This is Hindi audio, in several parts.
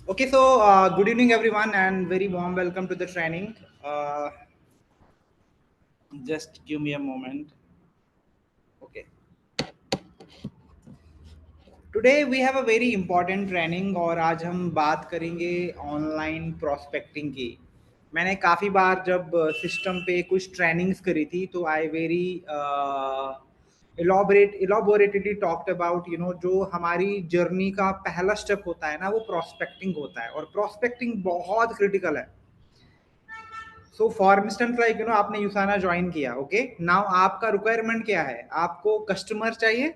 Okay, so good evening, everyone, and very warm welcome to the training. Just give me a moment. Okay, today we have a very important training और आज हम बात करेंगे ऑनलाइन प्रोस्पेक्टिंग की। मैंने काफ़ी बार जब सिस्टम पे कुछ ट्रेनिंग्स करी थी तो आई वेरी इलाबोरेटेडली टॉक्ड अबाउट जो हमारी जर्नी का पहला स्टेप होता है ना वो प्रोस्पेक्टिंग होता है और प्रोस्पेक्टिंग बहुत क्रिटिकल है। सो फॉर इंस्टेंस लाइक आपने यूसाना ज्वाइन किया। ओके, नाउ आपका रिक्वायरमेंट क्या है? आपको कस्टमर चाहिए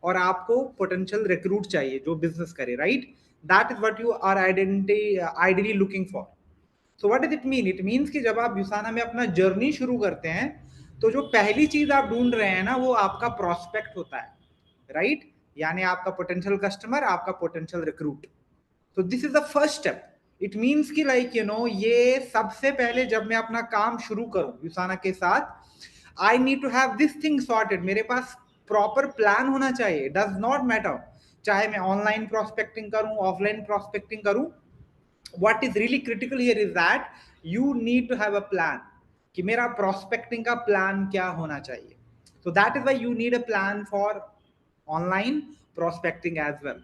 और आपको पोटेंशियल रिक्रूट चाहिए जो बिजनेस करे, right? That is what you are ideally looking for. So what does it mean? It means कि जब आप यूसाना में अपना जर्नी शुरू करते हैं तो जो पहली चीज आप ढूंढ रहे हैं ना वो आपका प्रोस्पेक्ट होता है, राइट? यानी आपका पोटेंशियल कस्टमर, आपका पोटेंशियल रिक्रूट। तो this is the first step. It means कि लाइक ये सबसे पहले जब मैं अपना काम शुरू करूं यूसाना के साथ, I need to have this thing sorted. मेरे पास प्रॉपर प्लान होना चाहिए। डज नॉट मैटर चाहे मैं ऑनलाइन प्रोस्पेक्टिंग करूं, ऑफलाइन प्रोस्पेक्टिंग करूं। what is really critical here is that you need to have a plan कि मेरा prospecting का plan क्या होना चाहिए। so that is why you need a plan for online prospecting as well।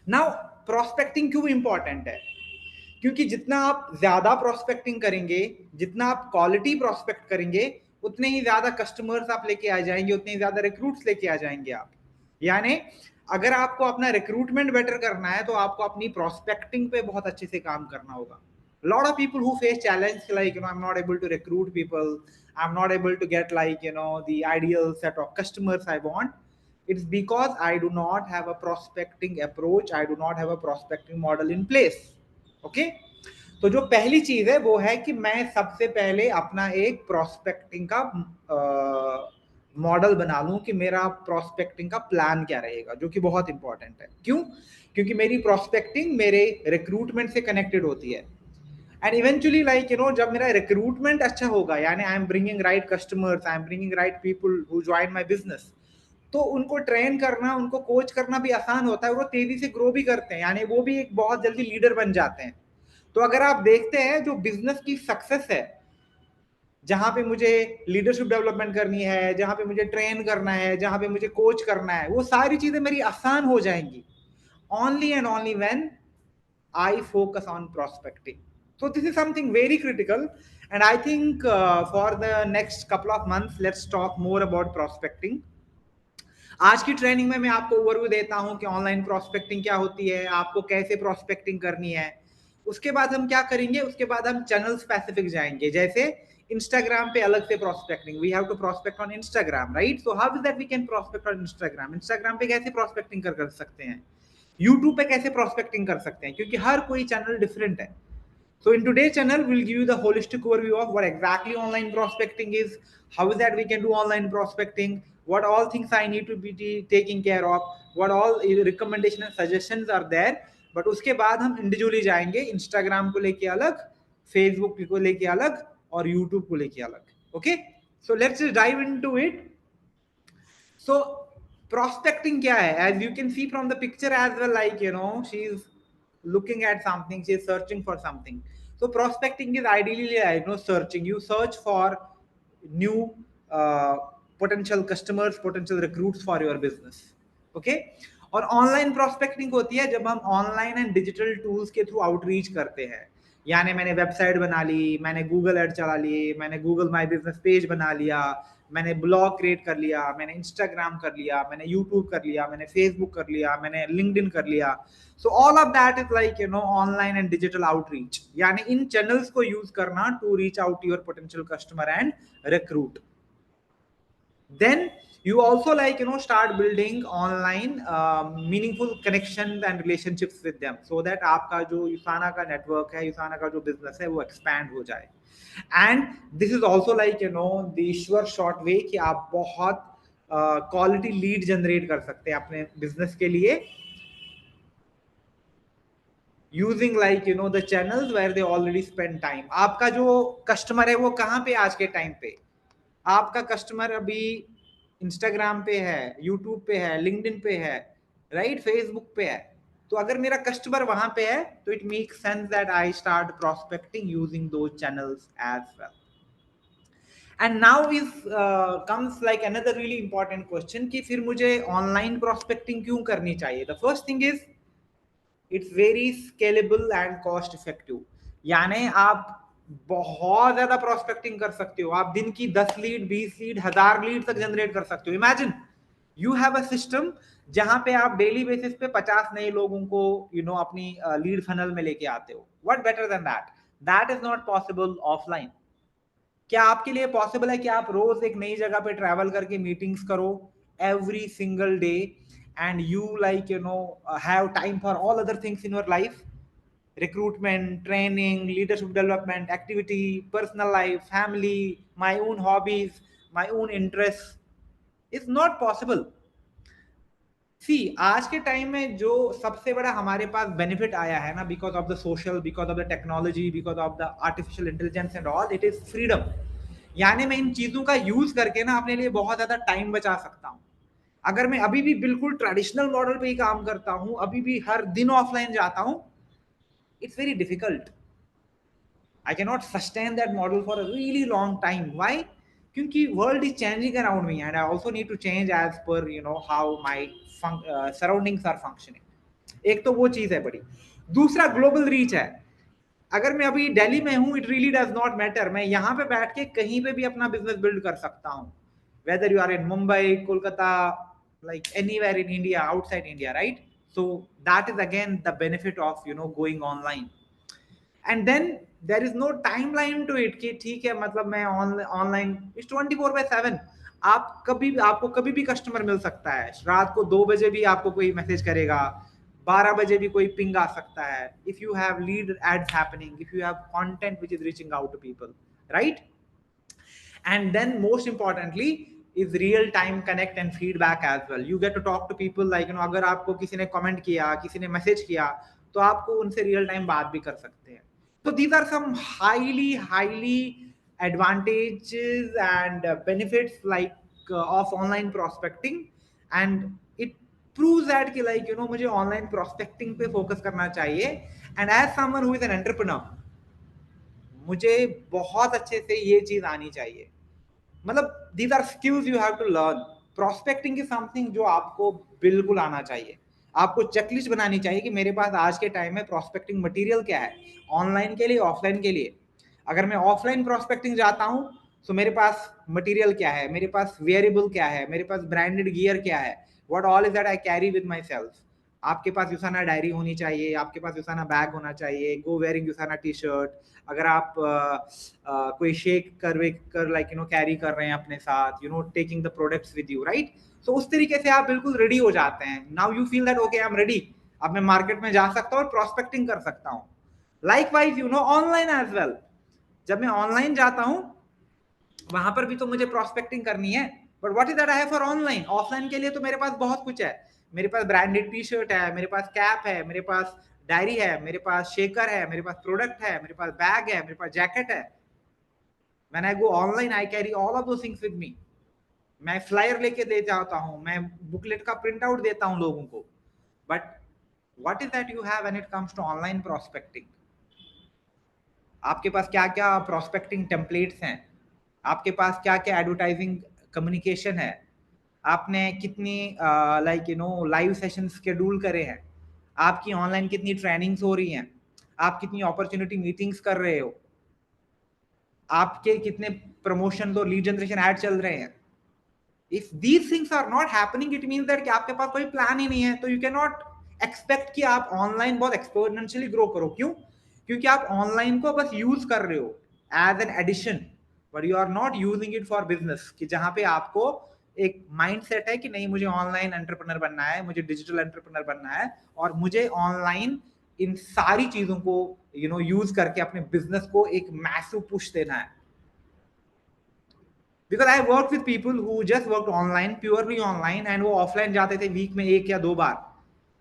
now prospecting क्यों important है? क्योंकि जितना आप ज्यादा प्रोस्पेक्टिंग करेंगे, जितना आप क्वालिटी प्रोस्पेक्ट करेंगे, उतने ही ज्यादा कस्टमर्स आप लेके आ जाएंगे, उतने ही ज्यादा रिक्रूट्स लेके आ जाएंगे आप। यानी अगर आपको अपना रिक्रूटमेंट बेटर करना है तो आपको अपनी प्रोस्पेक्टिंग पे बहुत अच्छे से काम करना होगा। lot of people who face challenge like I'm not able to recruit people, I'm not able to get like the ideal set of customers I want. It's because I do not have a prospecting approach, I do not have a prospecting model in place। Okay, तो जो पहली चीज है वो है कि मैं सबसे पहले अपना एक प्रोस्पेक्टिंग का मॉडल बना लूं कि मेरा प्रोस्पेक्टिंग का प्लान क्या रहेगा, जो कि बहुत इंपॉर्टेंट है। क्यों? क्योंकि मेरी प्रोस्पेक्टिंग मेरे रिक्रूटमेंट से कनेक्टेड होती है। एंड इवेंचुअली लाइक जब मेरा रिक्रूटमेंट अच्छा होगा, यानी I am bringing right customers, I am bringing right people who join my business, तो उनको ट्रेन करना, उनको कोच करना भी आसान होता है। वो तेजी से ग्रो भी करते हैं, यानी वो भी एक बहुत जल्दी लीडर बन जाते हैं। तो अगर आप देखते हैं जो बिजनेस की सक्सेस है, जहां पे मुझे लीडरशिप डेवलपमेंट करनी है, जहां पे मुझे ट्रेन करना है, जहां पे मुझे कोच करना है, वो सारी चीजें मेरी आसान हो जाएंगी only and only when I focus on prospecting। So this is something very critical, and I think for the next couple of months let's talk more about prospecting। आज की ट्रेनिंग में मैं आपको ओवरव्यू देता हूं कि ऑनलाइन प्रोस्पेक्टिंग क्या होती है, आपको कैसे प्रोस्पेक्टिंग करनी है। उसके बाद हम क्या करेंगे, उसके बाद हम चैनल स्पेसिफिक जाएंगे। जैसे इंस्टाग्राम पे अलग से prospecting, we have to prospect on Instagram, right? So how is that we can prospect on Instagram? Instagram पे कैसे प्रोस्पेक्टिंग कर सकते हैं, यूट्यूब पे कैसे प्रोस्पेक्टिंग कर सकते हैं, क्योंकि हर कोई चैनल डिफरेंट है। So in today's channel, we'll give you the holistic overview of what exactly online prospecting is, how is that we can do online prospecting, what all things I need to be taking care of, what all recommendation and suggestions are there। But उसके बाद हम इंडिविजुअली जाएंगे, इंस्टाग्राम को लेके अलग, फेसबुक को लेके अलग और यूट्यूब को लेके अलग। Okay, so let's dive into it. So prospecting क्या है? As you can see from the picture as well, like she's looking at something, she's searching for something। so prospecting is ideally searching, you search for new uh, potential customers, potential recruits for your business। okay, और ऑनलाइन प्रोस्पेक्टिंग होती है जब हम ऑनलाइन एंड डिजिटल टूल्स के थ्रू आउटरीच करते हैं। यानी मैंने वेबसाइट बना ली, मैंने गूगल एड चला ली, मैंने गूगल माई बिजनेस पेज बना लिया, मैंने ब्लॉग क्रिएट कर लिया, मैंने इंस्टाग्राम कर लिया, मैंने यूट्यूब कर लिया, मैंने फेसबुक कर लिया, मैंने लिंक्डइन कर लिया। So all of that is like online and digital outreach, यानी इन चैनल्स को यूज करना to reach out your potential customer and recruit. then you also like start building online meaningful connections and relationships with them, so that आपका जो यूसाना का नेटवर्क है, यूसाना का जो बिजनेस है वो एक्सपैंड हो जाए। And this is also like the sure short way कि आप बहुत क्वालिटी लीड जनरेट कर सकते हैं अपने बिजनेस के लिए, using like the channels where they already spend time. आपका जो कस्टमर है वो कहाँ पे आज के टाइम पे? आपका कस्टमर अभी इंस्टाग्राम पे है, यूट्यूब पे है, लिंक्डइन पे है, राइट, फेसबुक पे है। तो अगर मेरा कस्टमर वहां पे है तो it make sense that I start prospecting using दो channels as well. And now is comes like another really important question कि फिर मुझे ऑनलाइन प्रोस्पेक्टिंग क्यों करनी चाहिए. The first thing is it's very scalable and cost effective. यानी आप बहुत ज्यादा प्रोस्पेक्टिंग कर सकते हो. आप दिन की 10 लीड 20 लीड 1000 लीड तक जनरेट कर सकते हो. Imagine you have a system जहां पे आप डेली बेसिस पे 50 नए लोगों को अपनी लीड फनल में लेके आते हो. What better than that. That is not possible offline. क्या आपके लिए पॉसिबल है कि आप रोज एक नई जगह पे ट्रैवल करके मीटिंग्स करो every single day and you have time for all other things in your life? Recruitment, training, leadership development, activity, personal life, family, my own hobbies, my own interests. It's not possible. सी आज के टाइम में जो सबसे बड़ा हमारे पास बेनिफिट आया है ना, because of the social, because of the technology, because of the artificial intelligence and all, it is freedom. यानी मैं इन चीजों का यूज करके ना अपने लिए बहुत ज्यादा टाइम बचा सकता हूँ. अगर मैं अभी भी बिल्कुल ट्रेडिशनल मॉडल पे ही काम करता हूँ, अभी भी हर दिन ऑफलाइन जाता हूँ, it's very difficult. I cannot sustain that model for a really long time. Why? क्योंकि world is changing around me and I also need to change as per how my surroundings are functioning. एक तो वो चीज है बड़ी. दूसरा ग्लोबल रीच है. अगर मैं अभी दिल्ली में हूँ, it really does not matter. मैं यहाँ पे बैठ के कहीं पे भी अपना बिजनेस बिल्ड कर सकता हूँ, whether you are in Mumbai, Kolkata, like anywhere in India, outside India, right? So that is again the benefit of going online. And then there is no timeline to it कि ठीक है, मतलब मैं ऑनलाइन इस 24/7. आपको कभी भी कस्टमर मिल सकता है. रात को 2 बजे भी आपको कोई मैसेज करेगा, 12 बजे भी कोई पिंग आ सकता है. If you have lead ads happening, if you have content which is reaching out to people, right? And then most importantly is real time connect and feedback as well. You get to talk to people, like अगर आपको किसी ने कमेंट किया, किसी ने मैसेज किया, तो आपको उनसे रियल टाइम बात भी कर सकते हैं. So these are some highly advantages and benefits like of online prospecting, and it proves that कि मुझे online prospecting पे focus करना चाहिए. And as someone who is an entrepreneur, मुझे बहुत अच्छे से ये चीज आनी चाहिए. मतलब these are skills you have to learn. Prospecting is something जो आपको बिल्कुल आना चाहिए. आपको चेकलिस्ट बनानी चाहिए कि मेरे पास आज के टाइम में प्रोस्पेक्टिंग मटेरियल क्या है, ऑनलाइन के लिए, ऑफलाइन के लिए. अगर मैं ऑफलाइन प्रोस्पेक्टिंग जाता हूं तो मेरे पास मटेरियल क्या है, मेरे पास वेरिएबल क्या है, मेरे पास ब्रांडेड गियर क्या है, what all is that I carry with my self. आपके पास यूसाना डायरी होनी चाहिए, आपके पास यूसाना बैग होना चाहिए, गो वेयरिंग यूसाना टी शर्ट. अगर आप कोई शेक कर लाइक कैरी कर रहे हैं अपने साथ, taking the products with you, right? So उस तरीके से आप बिल्कुल रेडी हो जाते हैं. Now you feel that okay, I am ready. अब मैं मार्केट में जा सकता हूँ और प्रोस्पेक्टिंग कर सकता हूँ. Likewise online as well. जब मैं ऑनलाइन जाता हूँ वहां पर भी तो मुझे प्रोस्पेक्टिंग करनी है. But what is that I have for online? Offline के लिए तो मेरे पास बहुत कुछ है. मेरे पास ब्रांडेड टी शर्ट है, मेरे पास कैप है, मेरे पास डायरी है, मेरे पास शेकर है, मेरे पास प्रोडक्ट है, मेरे पास बैग है, मेरे पास जैकेट है. When I go online, I carry all of those things with me. मैं फ्लायर लेके दे जाता हूं, मैं बुकलेट का प्रिंट आउट देता हूं लोगों को. But what is that you have when it comes to online prospecting? आपके पास क्या क्या प्रोस्पेक्टिंग टेम्पलेट्स हैं, आपके पास क्या क्या एडवर्टाइजिंग कम्युनिकेशन है, आपने कितनी लाइव सेशन शेड्यूल करे हैं, आपकी ऑनलाइन कितनी ट्रेनिंग्स हो रही हैं, आप कितनी अपॉर्चुनिटी मीटिंग्स कर रहे हो, आपके कितने प्रमोशन और लीड जनरेशन ऐड चल रहे हैं. If these things are not happening, it means that कि आपके पास कोई प्लान ही नहीं है. तो यू कैन नॉट एक्सपेक्ट कि आप ऑनलाइन बहुत एक्सपोनेंशियली ग्रो करो. क्यों? क्योंकि आप ऑनलाइन को बस यूज कर रहे हो as an addition, but you are not using it for business. कि जहां पे आपको एक माइंडसेट है कि नहीं, मुझे ऑनलाइन एंटरप्रेन्योर बनना है, मुझे डिजिटल एंटरप्रेन्योर बनना है, और मुझे ऑनलाइन इन सारी चीजों को यूज करके अपने बिजनेस को एक मैसिव पुश देना है. Because I worked with people who just worked online, purely online, and वो ऑफलाइन जाते थे वीक में 1 या 2 बार.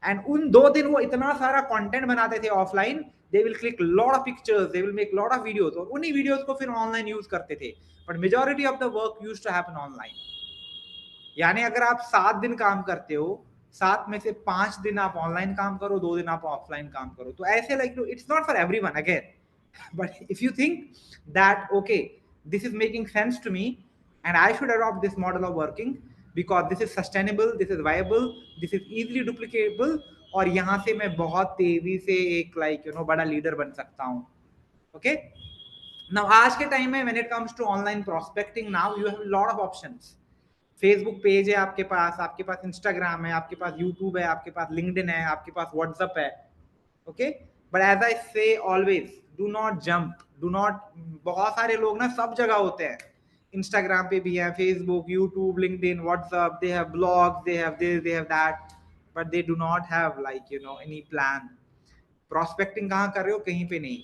एंड उन 2 दिन वो इतना सारा कंटेंट बनाते थे offline. They will click lot of pictures, they will make lot of videos, और उन्हीं वीडियोस को फिर ऑनलाइन यूज करते थे. But majority of the work used to happen online. यानी अगर आप 7 दिन काम करते हो 7 में से 5 दिन आप ऑनलाइन काम करो, 2 दिन आप ऑफलाइन काम करो। तो ऐसे like it's not for everyone again, but if you think that okay this is making sense to me and I should adopt this model of working because this is sustainable, this is viable, this is easily duplicable, और यहाँ से मैं बहुत तेजी से एक लाइक बड़ा लीडर बन सकता हूँ। ओके, नाउ आज के टाइम में when it comes to online prospecting, now you have lot of options. Facebook page है आपके पास इंस्टाग्राम है, आपके पास यूट्यूब है, आपके पास लिंक्डइन है, आपके पास व्हाट्सएप है। ओके, बट एज आई से always do not jump, do not, बहुत सारे लोग ना सब जगह होते हैं, इंस्टाग्राम पे भी है, Facebook, YouTube, LinkedIn, WhatsApp, they have blogs, they have this, they have that, but they do not have like any plan. Prospecting कहाँ कर रहे हो? कहीं पे नहीं।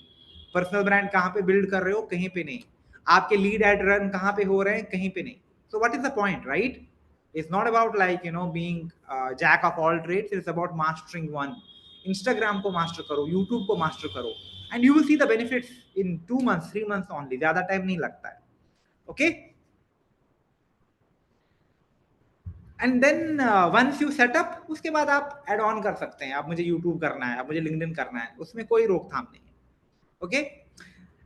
पर्सनल ब्रांड कहाँ पे बिल्ड कर रहे हो? कहीं पे नहीं। आपके लीड एड रन कहाँ पे हो रहे हैं? कहीं पे नहीं। So what is the point, right? It's not about like being jack of all trades. It's about mastering one. Instagram को master करो, YouTube को master करो, and you will see the benefits in 2 months, 3 months only. ज़्यादा टाइम नहीं लगता है. Okay? And then once you set up, उसके बाद आप एड ऑन कर सकते हैं, आप मुझे यूट्यूब करना है, आप मुझे लिंक्डइन करना है, उसमें कोई रोकथाम नहीं है। ओके,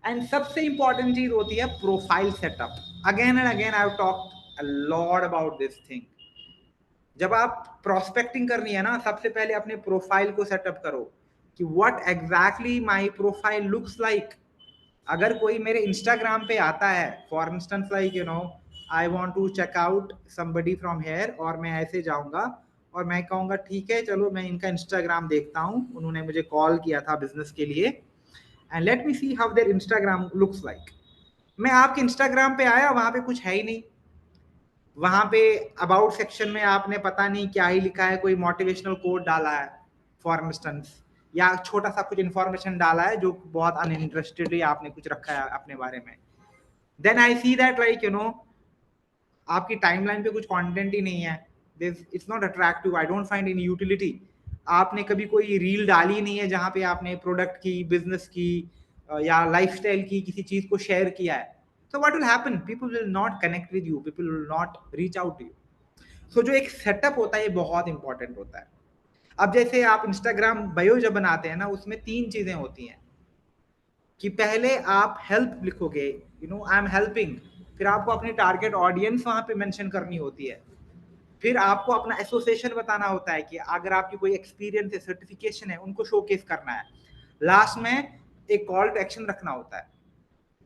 एंड सबसे इंपॉर्टेंट चीज होती है profile setup. Again and again I have talked a lot about this thing. जब आप प्रोस्पेक्टिंग करनी है ना, सबसे पहले अपने प्रोफाइल को सेटअप करो कि what exactly my profile looks like. अगर कोई मेरे इंस्टाग्राम पे आता है, for instance like I want to check out somebody from here, और मैं ऐसे जाऊंगा और मैं कहूंगा ठीक है चलो मैं इनका इंस्टाग्राम देखता हूँ, उन्होंने मुझे कॉल किया था बिजनेस के लिए, and let me see how there Instagram looks like. मैं आपके इंस्टाग्राम पे आया, वहां पे कुछ है ही नहीं, वहां पे अबाउट सेक्शन में आपने पता नहीं क्या ही लिखा है, कोई मोटिवेशनल कोड डाला है फॉर इंस्टेंस, या छोटा सा कुछ इंफॉर्मेशन डाला है जो बहुत अनइंटरेस्टेडली आपने कुछ रखा है अपने बारे में। Then I see that like आपकी टाइमलाइन पे कुछ कंटेंट ही नहीं है, it's not attractive, I don't find any utility. आपने कभी कोई रील डाली नहीं है जहां पे आपने प्रोडक्ट की, बिजनेस की या लाइफस्टाइल की किसी चीज को शेयर किया है। So what will happen? People will not connect with you. People will not reach out to you. So जो एक सेटअप होता है ये बहुत इंपॉर्टेंट होता है। अब जैसे आप इंस्टाग्राम बायो जब बनाते हैं ना, उसमें 3 चीजें होती हैं कि पहले आप हेल्प लिखोगे, आई एम हेल्पिंग, फिर आपको अपनी टारगेट ऑडियंस वहां पे मेंशन करनी होती है, फिर आपको अपना एसोसिएशन बताना होता है कि अगर आपकी कोई एक्सपीरियंस है, सर्टिफिकेशन है, उनको शोकेस करना है, लास्ट में एक कॉल टू एक्शन रखना होता है।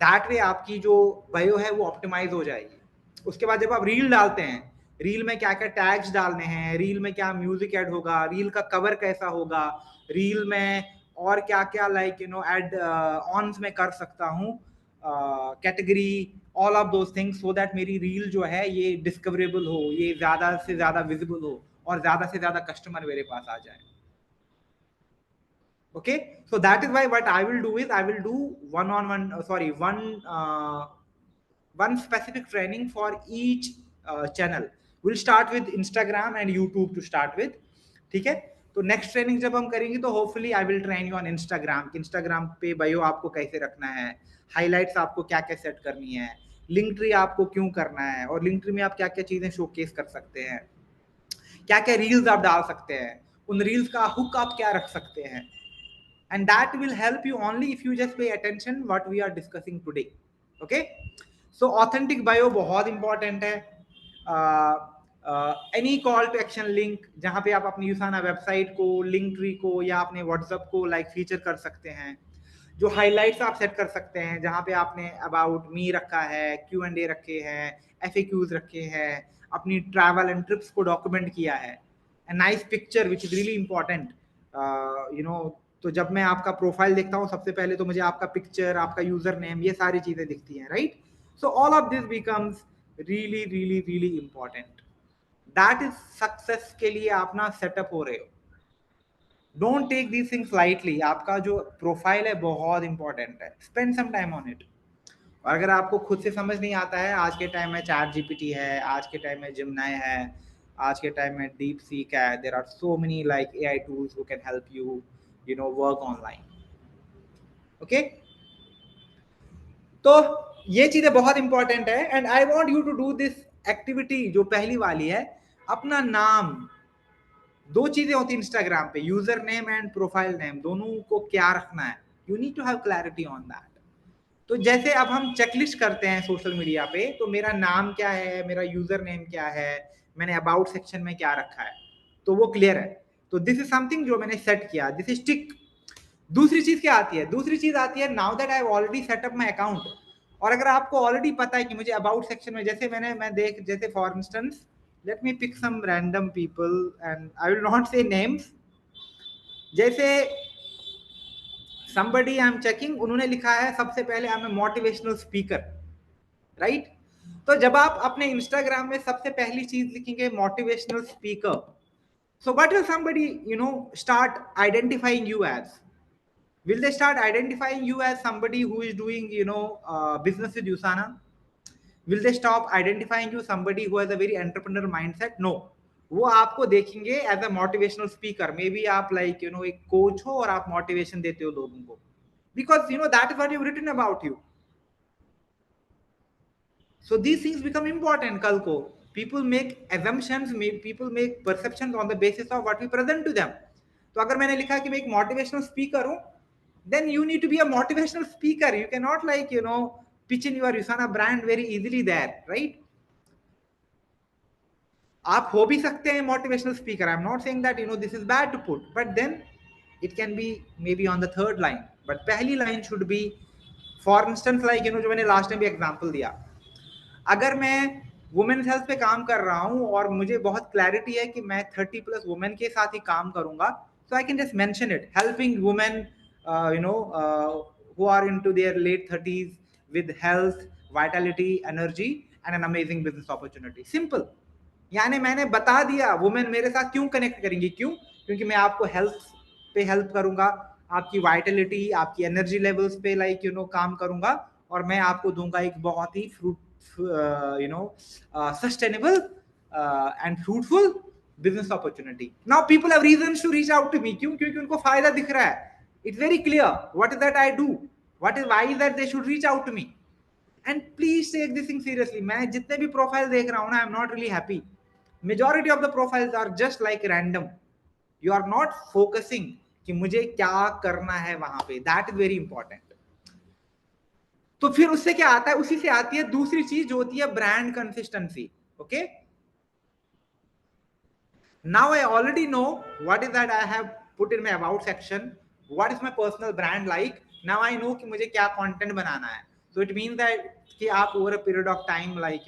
दैट वे आपकी जो बायो है वो ऑप्टिमाइज हो जाएगी। उसके बाद जब आप रील डालते हैं, रील में क्या क्या टैग्स डालने हैं, रील में क्या म्यूजिक ऐड होगा, रील का कवर कैसा होगा, रील में और क्या क्या लाइक एड ऑन्स में कर सकता हूँ, category, all of those things, so that मेरी रील जो है ये डिस्कवरेबल हो, ये ज्यादा से ज्यादा विजिबल हो, और ज्यादा से ज्यादा कस्टमर मेरे पास आ जाए। Okay, so that is why what I will do is I will do one specific training for each channel. We'll start with Instagram and YouTube to start with. ठीक है, तो नेक्स्ट ट्रेनिंग जब हम करेंगे तो hopefully I will train you on Instagram, Instagram पे बायो आपको कैसे रखना है, हाइलाइट्स आपको क्या क्या सेट करनी है, लिंक ट्री आपको क्यों करना है, और लिंक ट्री में आप क्या क्या चीजें शोकेस कर सकते हैं, क्या क्या रील्स आप डाल सकते हैं, उन रील्स का हुक आप क्या रख सकते हैं, and that will help you only if you just pay attention what we are discussing today. Okay, so authentic bio बहुत important है। Any call to action link, जहां पे आप अपनी यूसाना वेबसाइट को, लिंक ट्री को, या अपने व्हाट्सएप को लाइक फीचर कर सकते हैं। जो हाइलाइट्स आप सेट कर सकते हैं, जहां पे आपने अबाउट मी रखा है, Q&A रखे हैं, FAQs रखे हैं, अपनी ट्रैवल एंड ट्रिप्स को डॉक्यूमेंट किया है, and nice picture which is really important. तो जब मैं आपका प्रोफाइल देखता हूँ, सबसे पहले तो मुझे आपका पिक्चर, आपका यूजर नेम, ये सारी चीजें दिखती हैं, right? So all of this becomes really really really important. That is success के लिए आप ना सेटअप हो रहे हो। Don't take these things lightly. आपका जो प्रोफाइल है बहुत इंपॉर्टेंट है, spend some time on it. और अगर आपको खुद से समझ नहीं आता है, आज के टाइम में चैट जीपीटी है, आज के टाइम में जिमनाई है, आज के टाइम में डीप सीक है, there are so many like AI tools who can help you work online. Okay, तो ये चीजें बहुत इंपॉर्टेंट है, and I want you to do this activity जो पहली वाली है, अपना नाम दो चीजें होती है इंस्टाग्राम पे, user name and profile name, दोनों को क्या रखना है, you need to have clarity on that. तो जैसे अब हम चेकलिस्ट करते हैं सोशल मीडिया पे, तो मेरा नाम क्या है, मेरा यूजर नेम क्या है, मैंने अबाउट सेक्शन में क्या रखा है, तो वो क्लियर है। तो दिस इज समथिंग जो मैंने सेट किया, दिस इज टिक। दूसरी चीज क्या आती है, दूसरी चीज आती है now that I have already set up my account, और अगर आपको ऑलरेडी पता है कि मुझे अबाउट सेक्शन में, जैसे मैं देख, जैसे for instance let me pick some random people and I will not say names, जैसे somebody आई एम चेकिंग, उन्होंने लिखा है सबसे पहले I am a motivational speaker, right. तो जब आप अपने इंस्टाग्राम में सबसे पहली चीज लिखेंगे motivational speaker, so what will somebody start identifying you as? Will they start identifying you as somebody who is doing business with Usana? Will they stop identifying you somebody who has a very entrepreneur mindset? No, वो आपको देखेंगे as a motivational speaker, maybe आप लाइक एक कोच हो और आप मोटिवेशन देते हो लोगों को, because that is what you've written about you. So these things become important kal ko. People make assumptions, people make perceptions on the basis of what we present to them. तो अगर मैंने लिखा कि मैं एक मोटिवेशनल स्पीकर हूं, then you need to be a motivational speaker. You cannot like pitch in your Usana brand very easily there, right? आप हो भी सकते हैं motivational speaker, I am not saying that this is bad to put, but then it can be may be on the third line, but पहली line should be, for instance like जो मैंने लास्ट टाइम भी एग्जांपल दिया, अगर मैं वुमेन्स हेल्थ पे काम कर रहा हूं और मुझे बहुत क्लैरिटी है कि मैं 30 प्लस वुमेन के साथ ही काम करूंगा, so I can just mention it, helping women who are into their late 30s with health, vitality, energy and an amazing business opportunity. Simple. यानी मैंने बता दिया वुमेन मेरे साथ क्यों कनेक्ट करेंगी, क्यों, क्योंकि मैं आपको हेल्थ पे हेल्प करूंगा, आपकी वाइटलिटी, आपकी एनर्जी लेवल्स पे लाइक काम करूंगा, और मैं आपको दूंगा एक बहुत ही sustainable and fruitful business opportunity. Now people have reasons to reach out to me, क्यों, क्योंकि उनको फायदा दिख रहा है, it's very clear what is that I do, why is that they should reach out to me. And please take this thing seriously. मैं जितने भी प्रोफाइल देख रहा हूँ ना, आई am not really happy, majority of the profiles are just like random, you are not focusing कि मुझे क्या करना है वहां पे, that is very important. तो फिर उससे क्या आता है, उसी से आती है दूसरी चीज जो होती है brand consistency. Okay, now I already know what is that I have put in my about section, what is my personal brand like, now I know कि मुझे क्या कंटेंट बनाना है. सो इट मीन दैट कि आप over a period of time like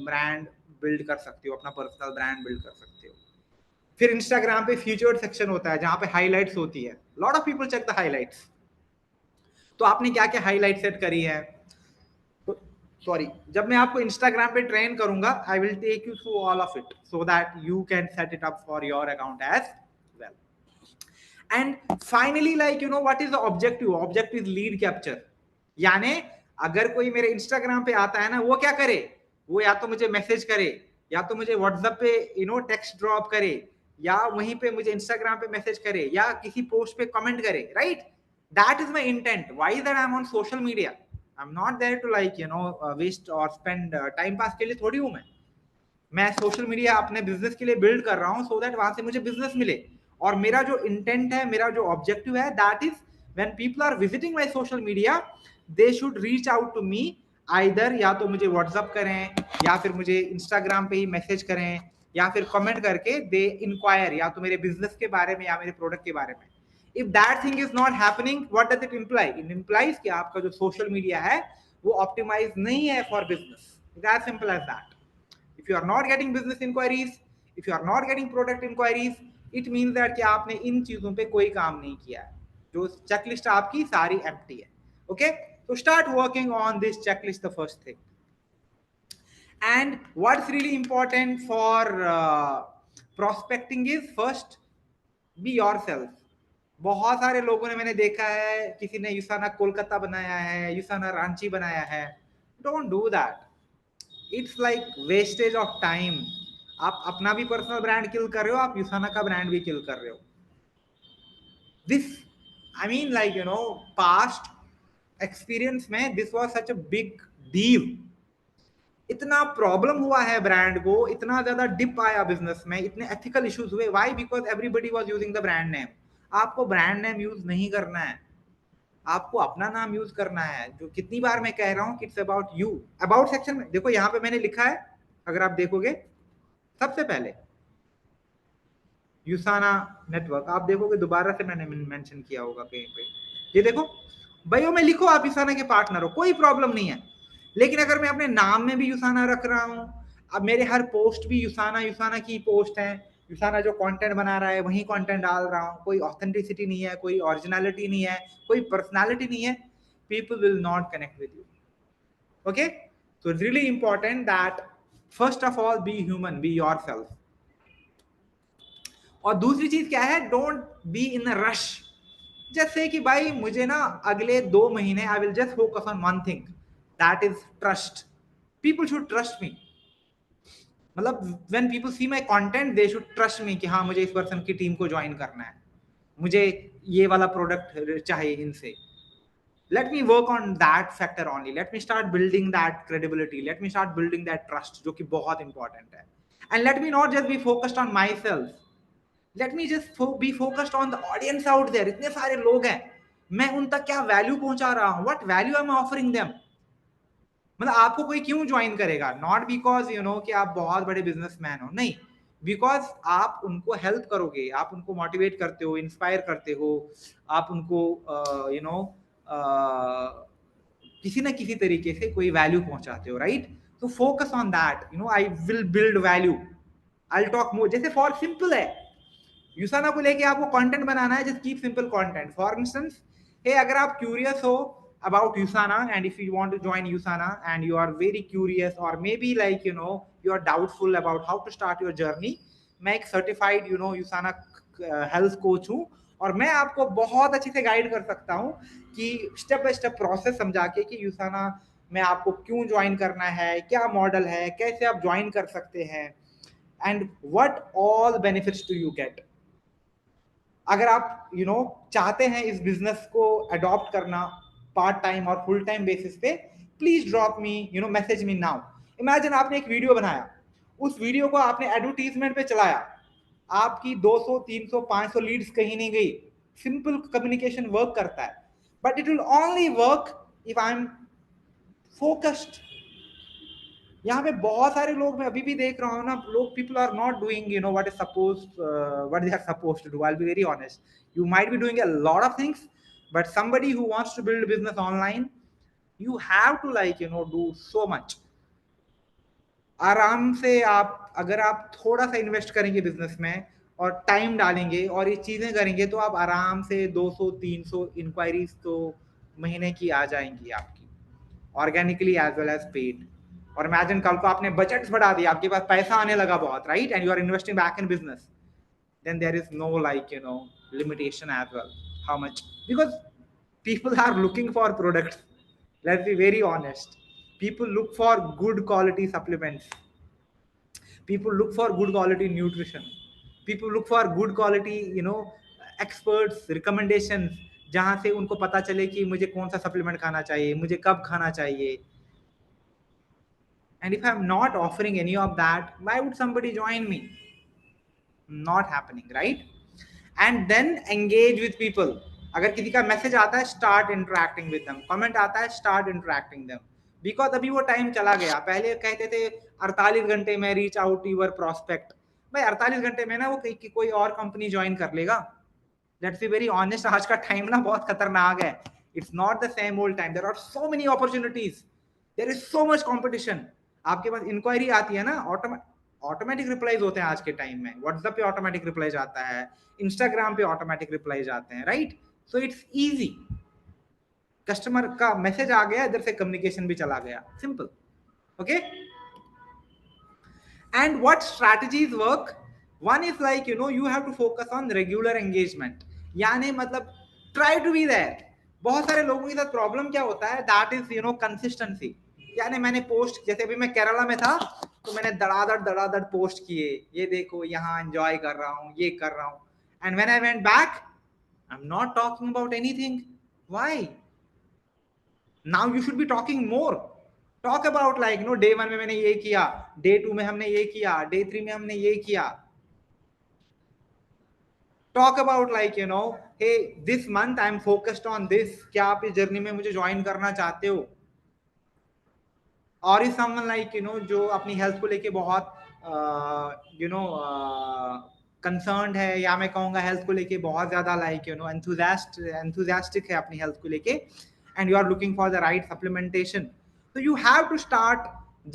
brand build कर सकते हो, अपना पर्सनल ब्रांड बिल्ड कर सकते हो. फिर इंस्टाग्राम पे फीचर्ड सेक्शन होता है जहां पे हाइलाइट्स होती है, lot of people check the highlights. तो आपने क्या क्या हाईलाइट सेट करी है, सॉरी, जब मैं आपको इंस्टाग्राम पे ट्रेन करूंगा, I will take you through all of it so that you can set it up for your account as well. And finally like what is the objective, objective is lead capture. यानी अगर कोई मेरे इंस्टाग्राम पे आता है ना, वो क्या करे, वो या तो मुझे मैसेज करे, या तो मुझे व्हाट्सएप पे टेक्स्ट ड्रॉप करे, या वहीं पे मुझे इंस्टाग्राम पे मैसेज करे, या किसी पोस्ट पे कमेंट करे, right. That is my intent, why that I am on social media. I am not there to like waste और स्पेंड टाइम पास के लिए थोड़ी हूं मैं सोशल मीडिया अपने बिजनेस के लिए बिल्ड कर रहा हूं, सो दैट वहां से मुझे बिजनेस मिले. और मेरा जो इंटेंट है, मेरा जो ऑब्जेक्टिव है, that is when people are visiting my social media, they should reach out to me, either या तो मुझे व्हाट्सअप करें, या फिर मुझे इंस्टाग्राम पे ही मैसेज करें, या फिर कमेंट करके दे इंक्वायर, या तो मेरे बिजनेस के बारे में या मेरे प्रोडक्ट के बारे में. If that thing is not happening, what does it imply, it implies कि आपका जो सोशल मीडिया है वो ऑप्टिमाइज नहीं है for business. It's as simple as that. If you are not getting business inquiries, if you are not getting product inquiries, it means that कि आपने इन चीजों पे कोई काम नहीं किया है, जो चेकलिस्ट आपकी सारी एम्प्टी है. Okay, so start working on this checklist, the first thing. And what's really important for prospecting is first be yourself. बहुत सारे लोगों ने मैंने देखा है, किसी ने यूसाना कोलकाता बनाया है, यूसाना रांची बनाया है. Don't do that, it's like wastage of time. आप अपना भी पर्सनल ब्रांड किल कर रहे हो, आप यूसाना का ब्रांड भी किल कर रहे हो. This I mean like past experience में this was such a big deal. इतना प्रॉब्लम हुआ है ब्रांड को, इतना ज्यादा डिप आया बिजनेस में, इतने एथिकल इश्यूज हुए, why? Because everybody was using the brand name. आपको ब्रांड नेम यूज नहीं करना है, आपको अपना नाम यूज करना है। जो कितनी बार मैं कह रहा हूँ कि it's about you. About section में देखो, यहाँ पे मैंने लिखा है, अगर आप देखोगे सबसे पहले यूसाना नेटवर्क, आप देखोगे दोबारा से मैंने मेंशन किया होगा कहीं पे, ये देखो बायो में लिखो आप यूसाना के पार्टनर हो, कोई प्रॉब्लम नहीं है। लेकिन अगर मैं अपने नाम में भी यूसाना रख रहा हूँ, अब मेरे हर पोस्ट भी यूसाना यूसाना की पोस्ट है, यूसाना जो कंटेंट बना रहा है वही कंटेंट डाल रहा हूँ, कोई ऑथेंटिसिटी नहीं है, कोई ओरिजिनलिटी नहीं है, कोई पर्सनालिटी नहीं है, people will not connect with you. Okay, so it's really important that first of all be human, be yourself। और दूसरी चीज क्या है, don't be in a rush. जैसे कि भाई मुझे ना अगले 2 महीने I will just focus on one thing, that is trust. People should trust me, मतलब when people see my content they should trust me कि हाँ मुझे इस पर्सन की टीम को ज्वाइन करना है, मुझे ये वाला प्रोडक्ट चाहिए इनसे। let me work on that factor only, let me start building that credibility, let me start building that trust, जो कि बहुत important है। and let me not just be focused on myself, let me just be focused on the audience out there। इतने सारे लोग हैं, मैं उन तक क्या वैल्यू पहुंचा रहा हूं, what value am I offering them। मतलब आपको कोई क्यों ज्वाइन करेगा, नॉट बिकॉज यू नो कि आप बहुत बड़े बिजनेसमैन हो, नहीं, बिकॉज आप उनको हेल्प करोगे, आप उनको मोटिवेट करते हो, इंस्पायर करते हो, आप उनको यू नो किसी ना किसी तरीके से कोई वैल्यू पहुंचाते हो, राइट। तो focus on that, you know I will build value, I talk more. जैसे फॉर सिंपल है, यूसाना को लेके आपको कंटेंट बनाना है, just keep simple content. For instance, hey अगर आप क्यूरियस हो about Usana and if you want to join Usana and you are very curious or maybe like you know you are doubtful about how to start your journey, मैं एक certified you know यूसाना health coach हूँ, और मैं आपको बहुत अच्छे से गाइड कर सकता हूँ कि स्टेप बाय स्टेप प्रोसेस समझा के कि यूसाना में आपको क्यों ज्वाइन करना है, क्या मॉडल है, कैसे आप ज्वाइन कर सकते हैं, and what all benefits do you get. अगर आप यू नो चाहते हैं इस बिजनेस को अडॉप्ट करना पार्ट टाइम और फुल टाइम बेसिस पे, please drop me you know message me now. Imagine आपने एक वीडियो बनाया, उस वीडियो को आपने एडवर्टीजमेंट पे चलाया, आपकी 200 300 500 लीड्स कहीं नहीं गई। सिंपल कम्युनिकेशन वर्क करता है, but it will only work if I am focused. यहाँ पे बहुत सारे लोग, मैं अभी भी देख रहा हूँ ना, लोग people are not doing you know what is suppose what they are supposed to do. I will be very honest, you might be doing a lot of things, but somebody who wants to build business online, you have to like you know do so much। आराम से आप अगर आप थोड़ा सा इन्वेस्ट करेंगे बिजनेस में और टाइम डालेंगे और ये चीजें करेंगे, तो आप आराम से 200 300 इंक्वायरीज तो महीने की आ जाएंगी आपकी, organically as well as paid. और इमेजिन कल को आपने बजट्स बढ़ा दिया, आपके पास पैसा आने लगा बहुत, right, and you are investing back in business, then there is no like you know limitation as well how much, because people are looking for products, let's be very honest, people look for good quality supplements, people look for good quality nutrition, people look for good quality you know experts recommendations, जहां से उनको पता चले कि मुझे कौन सा सप्लीमेंट खाना चाहिए, मुझे कब खाना चाहिए। And if I'm not offering any of that, why would somebody join me? Not happening, right? And then engage with people। अगर किसी का मैसेज आता है, start interacting with them, comment आता है, स्टार्ट इंटरेक्टिंग देम, बिकॉज अभी वो टाइम चला गया। पहले कहते थे 48 घंटे में रीच आउट यूर प्रोस्पेक्ट, भाई 48 घंटे में ना वो कोई और कंपनी ज्वाइन कर लेगा। लेट्स बी वेरी ऑनेस्ट, आज का टाइम ना बहुत खतरनाक है, it's not the same old time, there are so many opportunities, there is so much competition. आपके पास इंक्वायरी आती है ना, ऑटोमेटिक रिप्लाईज होते हैं आज के टाइम में, व्हाट्सएप पे ऑटोमेटिक रिप्लाईज आता है, इंस्टाग्राम पे ऑटोमेटिक रिप्लाईज आते हैं, right. So it's easy, customer का मैसेज आ गया, इधर से कम्युनिकेशन भी चला गया, simple. Okay, and what strategies work, one is like you know you have to focus on regular engagement, यानी मतलब try to be there। बहुत सारे लोगों के साथ प्रॉब्लम क्या होता है, that is you know consistency। यानी मैंने पोस्ट, जैसे अभी मैं केरला में था तो मैंने दड़ादड़ पोस्ट किए, ये देखो यहाँ एंजॉय कर रहा हूँ, ये कर रहा हूँ, and when I went back I'm not talking about anything। Why? Now you should be talking more, talk about like no day 1 में मैंने ये किया, डे 2 में हमने ये किया, डे 3 में हमने ये किया. Talk about like hey this month I am focused on this. क्या आप इस जर्नी में मुझे ज्वाइन करना चाहते हो? और इज समवन लाइक जो अपनी हेल्थ को लेके बहुत कंसर्न्ड है, या मैं कहूंगा हेल्थ को लेके बहुत ज्यादा लाइक एंथुजियास्टिक है अपनी हेल्थ को लेके, and you are looking for the right supplementation. So you have to start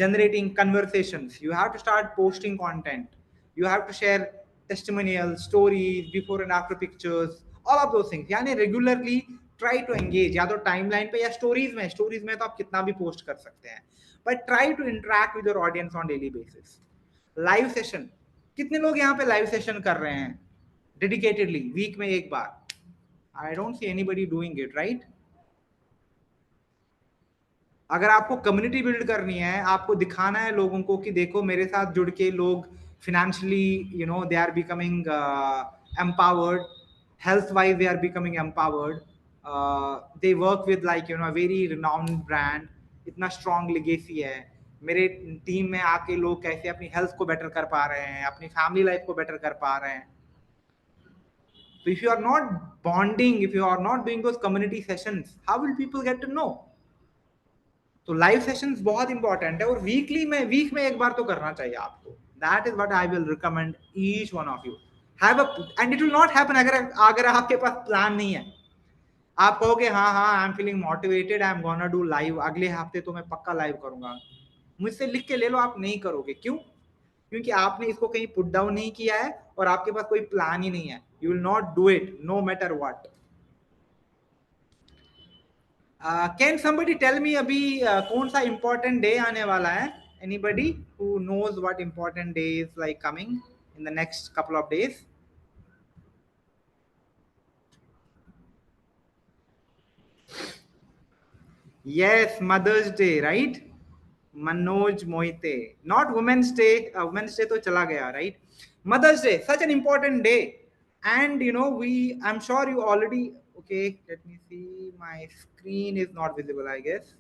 generating conversations. You have to start posting content. You have to share testimonials, stories, before and after pictures, all of those things. यानी regularly try to engage. या तो timeline पे या stories में तो आप कितना भी post कर सकते हैं. But try to interact with your audience on daily basis. Live session. कितने लोग यहाँ पे live session कर रहे हैं? Dedicatedly, week में एक बार. I don't see anybody doing it, right? अगर आपको कम्युनिटी बिल्ड करनी है, आपको दिखाना है लोगों को कि देखो मेरे साथ जुड़ के लोग financially they are becoming empowered, health wise they are becoming empowered, they work with like a very renowned brand, इतना strong legacy है, मेरे टीम में आके लोग कैसे अपनी हेल्थ को बेटर कर पा रहे हैं, अपनी फैमिली लाइफ को बेटर कर पा रहे हैं. So if you are not bonding, if you are not doing those community sessions, how will people get to know? तो लाइव सेशंस बहुत इंपॉर्टेंट है, और वीक में एक बार तो करना चाहिए आपको. That is what I will recommend each one of you. Have a, and it will not happen अगर आपके पास प्लान नहीं है. आप कहोगे हाँ I am feeling motivated, I am gonna do live, अगले हफ्ते तो मैं पक्का लाइव करूंगा. मुझसे लिख के ले लो, आप नहीं करोगे. क्यों? क्योंकि आपने इसको कहीं पुट डाउन नहीं किया है और आपके पास कोई प्लान ही नहीं है. You will not do it no matter what. Can somebody tell me अभी कौन सा इंपॉर्टेंट डे आने वाला है? Anybody who knows what important day is like coming in the next couple of days? Yes, Mother's Day, right? Manoj Moite. Not Women's Day. Women's Day तो चला गया, right? Mother's Day, such an important day. And I'm sure you already, okay, let me see, my screen is not visible, I guess.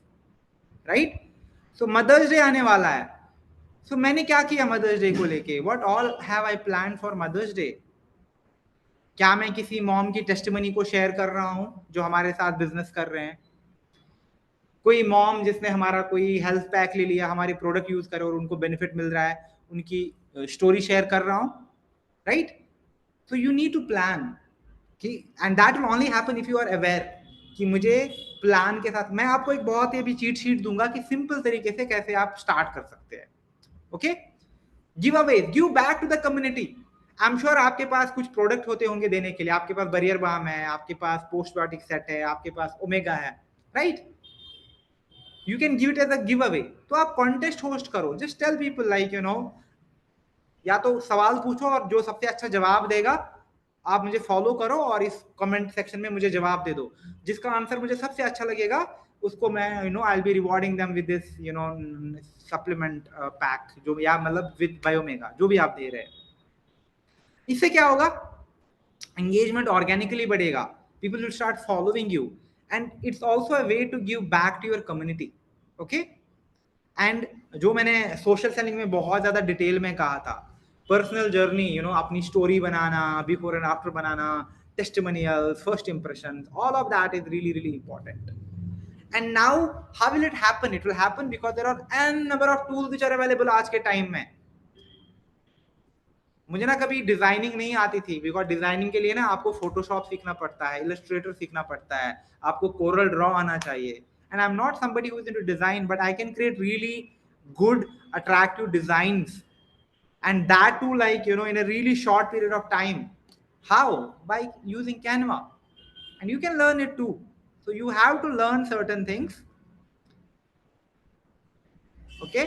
Right? So Mother's Day आने वाला है. So मैंने क्या किया Mother's Day को लेके? What all have I planned for Mother's Day? क्या मैं किसी मॉम की टेस्टिमनी को शेयर कर रहा हूं जो हमारे साथ बिजनेस कर रहे हैं? कोई मॉम जिसने हमारा कोई हेल्थ पैक ले लिया, हमारे प्रोडक्ट यूज करे और उनको बेनिफिट मिल रहा है, उनकी स्टोरी शेयर कर रहा हूं, right? So you need to plan कि, and that will only happen if you are aware कि मुझे प्लान के साथ. मैं आपको एक बहुत ही अभी चीट शीट दूंगा कि सिंपल तरीके से कैसे आप स्टार्ट कर सकते हैं. Okay, give away, give back to the community. I am sure आपके पास कुछ प्रोडक्ट होते होंगे देने के लिए. आपके पास बरियर बाम है, आपके पास पोस्टबायोटिक सेट है, आपके पास ओमेगा है, right? You can give it as a giveaway. तो आप कॉन्टेस्ट होस्ट करो. Just tell people like या तो सवाल पूछो और जो सबसे अच्छा जवाब देगा आप मुझे फॉलो करो और इस कमेंट सेक्शन में मुझे जवाब दे दो. जिसका आंसर मुझे सबसे अच्छा लगेगा उसको मैं आई will B rewarding them with this supplement pack, जो या मतलब विद बायोमेगा, जो भी आप दे रहे हैं. इससे क्या होगा? एंगेजमेंट ऑर्गेनिकली बढ़ेगा. People will start following you, and it's also a way to give back to your community. Okay, and जो मैंने सोशल सेलिंग में बहुत ज्यादा डिटेल में कहा था, पर्सनल जर्नी, अपनी स्टोरी बनाना, बिफोर एंड आफ्टर बनाना, testimonials, first impression, all of that is really really important. And now how will it happen? It will happen because there are n number of tools which are available आज के टाइम में. मुझे ना कभी डिजाइनिंग नहीं आती थी, बिकॉज डिजाइनिंग के लिए ना आपको फोटोशॉप सीखना पड़ता है, इलस्ट्रेटर सीखना पड़ता है, आपको कोरल ड्रॉ आना चाहिए. And I'm not somebody who is into design, but I can create really good, attractive designs, and that too, like in a really short period of time. How? By using Canva, and you can learn it too. So you have to learn certain things. Okay?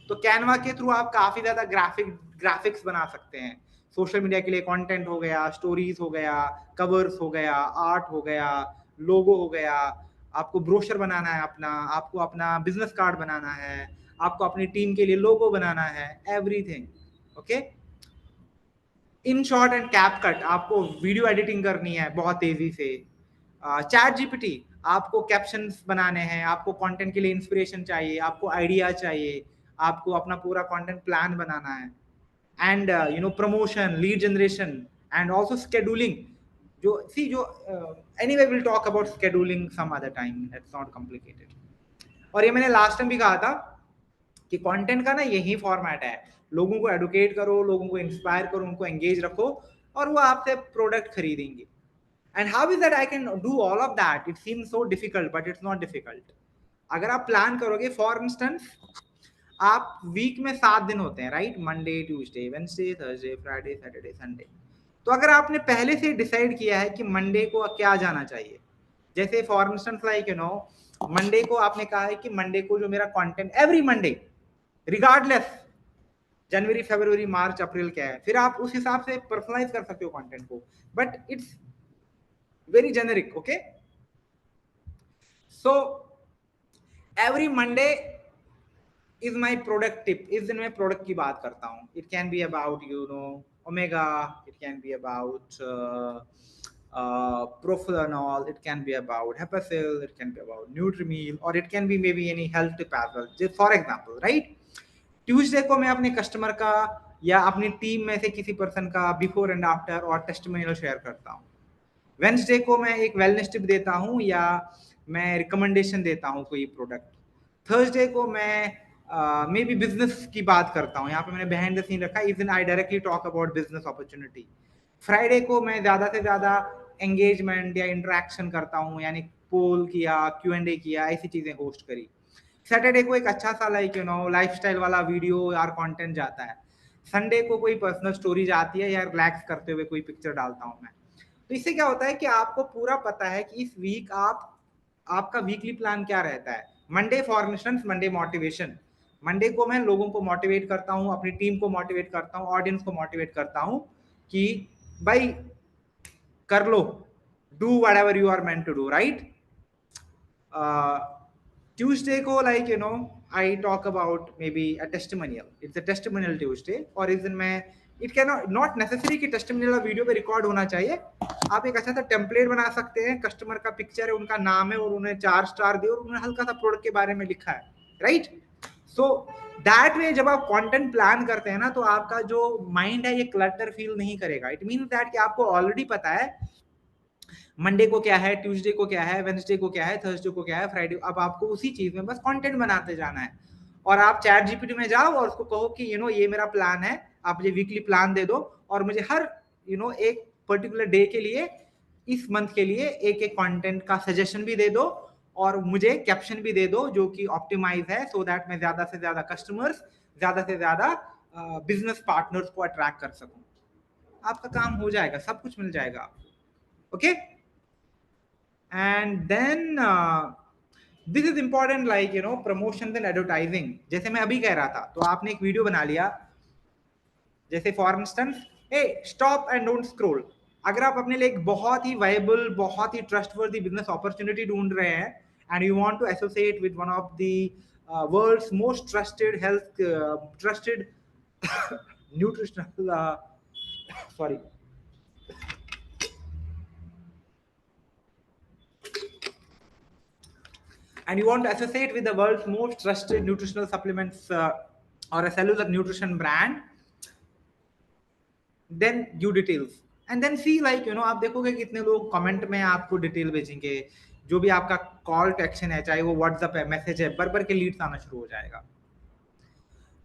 तो कैनवा के थ्रू आप काफी ज्यादा ग्राफिक्स बना सकते हैं. सोशल मीडिया के लिए कंटेंट हो गया, स्टोरीज हो गया, कवर्स हो गया, आर्ट हो गया, लोगो हो गया, आपको ब्रोशर बनाना है अपना, आपको अपना बिजनेस कार्ड बनाना है, आपको अपनी टीम के लिए लोगो बनाना है, everything. Okay, in short and CapCut, आपको वीडियो एडिटिंग करनी है बहुत तेजी से, चैट जीपीटी, आपको कैप्शंस बनाने हैं, आपको कंटेंट के लिए इंस्पिरेशन चाहिए, आपको आइडिया चाहिए, आपको अपना पूरा कंटेंट प्लान बनाना है, and promotion, lead generation, and also scheduling. जो anyway will talk about scheduling some other time, it's not complicated. और ये मैंने लास्ट टाइम भी कहा था कि कंटेंट का ना यही फॉर्मेट है, लोगों को एडुकेट करो, लोगों को इंस्पायर करो, उनको एंगेज रखो, और वो आपसे प्रोडक्ट खरीदेंगे। And how is that I can do all of that? It seems so difficult, but it's not difficult. अगर आप प्लान करोगे, फॉर इंस्टेंस आप वीक में 7 दिन होते हैं, right? Monday, Tuesday, Wednesday, Thursday, Friday, Saturday, Sunday. तो अगर आपने पहले से डिसाइड किया है कि मंडे को क्या जाना चाहिए, जैसे फॉर इंस्टेंस लाइक मंडे को आपने कहा है कि मंडे को जो मेरा कंटेंट एवरी मंडे रिगार्डलेस जनवरी, फरवरी, मार्च, अप्रैल क्या है, फिर आप उस हिसाब से पर्सनलाइज कर सकते हो कंटेंट को, but it's very generic, okay? So every Monday is my product tip, इस दिन मैं प्रोडक्ट की बात करता हूँ। It can be about omega, it can be about Profenol, it can be about Hepacil, it can be about Nutrimeal, or it can be maybe any health tip as well. Just for example, right? Tuesday को मैं अपने कस्टमर का या अपनी टीम में से किसी पर्सन का बिफोर एंड आफ्टर और टेस्टिमोनियल शेयर करता हूँ। वेंसडे को मैं एक वेलनेस टिप देता हूँ या मैं रिकमेंडेशन देता हूँ कोई प्रोडक्ट। थर्सडे को मैं मे बी बिजनेस की बात करता हूँ, यहाँ पे मैंने बिहाइंड द सीन रखा, इस दिन I directly talk about business opportunity. Friday को मैं ज्यादा से ज्यादा एंगेजमेंट या इंटरेक्शन करता हूँ, यानी पोल किया, Q&A किया, ऐसी चीजें होस्ट करी। सैटरडे को एक अच्छा सा लाइफस्टाइल वाला वीडियो यार कंटेंट जाता है। संडे को कोई पर्सनल स्टोरी जाती है या रिलैक्स करते हुए कोई पिक्चर डालता हूँ मैं। तो इससे क्या होता है कि आपको पूरा पता है कि इस वीक आपका वीकली प्लान क्या रहता है। Monday for instance, Monday motivation, Monday को मैं लोगों को मोटिवेट करता हूँ, अपनी टीम को मोटिवेट करता हूँ, ऑडियंस को मोटिवेट करता हूँ कि भाई कर लो, do whatever you are meant to do, right? Tuesday को I talk about maybe a testimonial. It's a testimonial Tuesday, और इस दिन मैं it cannot not necessary कि testimonial वीडियो पे रिकॉर्ड होना चाहिए। आप एक अच्छा सा टेम्पलेट बना सकते हैं, कस्टमर का पिक्चर है, उनका नाम है और उन्हें 4 स्टार दिए और उन्होंने हल्का सा प्रोडक्ट के बारे में लिखा है, राइट? सो दैट वे जब आप कंटेंट प्लान करते हैं ना, तो आपका जो माइंड है ये क्लटर फील नहीं करेगा। इट मीन्स दैट कि आपको ऑलरेडी पता है मंडे को क्या है, ट्यूसडे को क्या है, वेडनेसडे को क्या है, थर्सडे को क्या है, फ्राइडे। अब आपको उसी चीज में बस कंटेंट बनाते जाना है, और आप चैट जीपीटी में जाओ और उसको कहो कि ये मेरा प्लान है, आप मुझे वीकली प्लान दे दो और मुझे हर एक पर्टिकुलर डे के लिए, इस मंथ के लिए एक एक कंटेंट का सजेशन भी दे दो और मुझे कैप्शन भी दे दो जो कि ऑप्टिमाइज है, सो दैट मैं ज्यादा से ज्यादा कस्टमर्स, ज्यादा से ज्यादा बिजनेस पार्टनर्स को अट्रैक्ट कर सकूं। आपका काम हो जाएगा, सब कुछ मिल जाएगा आपको, okay? And then this is important, like promotions and advertising। जैसे मैं अभी कह रहा था, तो आपने एक वीडियो बना लिया, जैसे for instance, hey stop and don't scroll. अगर आप अपने लिए एक बहुत ही वायबल, बहुत ही ट्रस्टवर्दी बिजनेस अपॉर्चुनिटी ढूंढ रहे हैं and you want to associate with one of the world's most trusted trusted nutritional sorry and you want to associate with the world's most trusted nutritional supplements or a cellular nutrition brand, then you details and then see आप देखोगे कितने लोग कमेंट में आपको डिटेल भेजेंगे, जो भी आपका कॉल टू एक्शन है, चाहे वो व्हाट्सएप है, मैसेज है, बर के लीड्स आना शुरू हो जाएगा।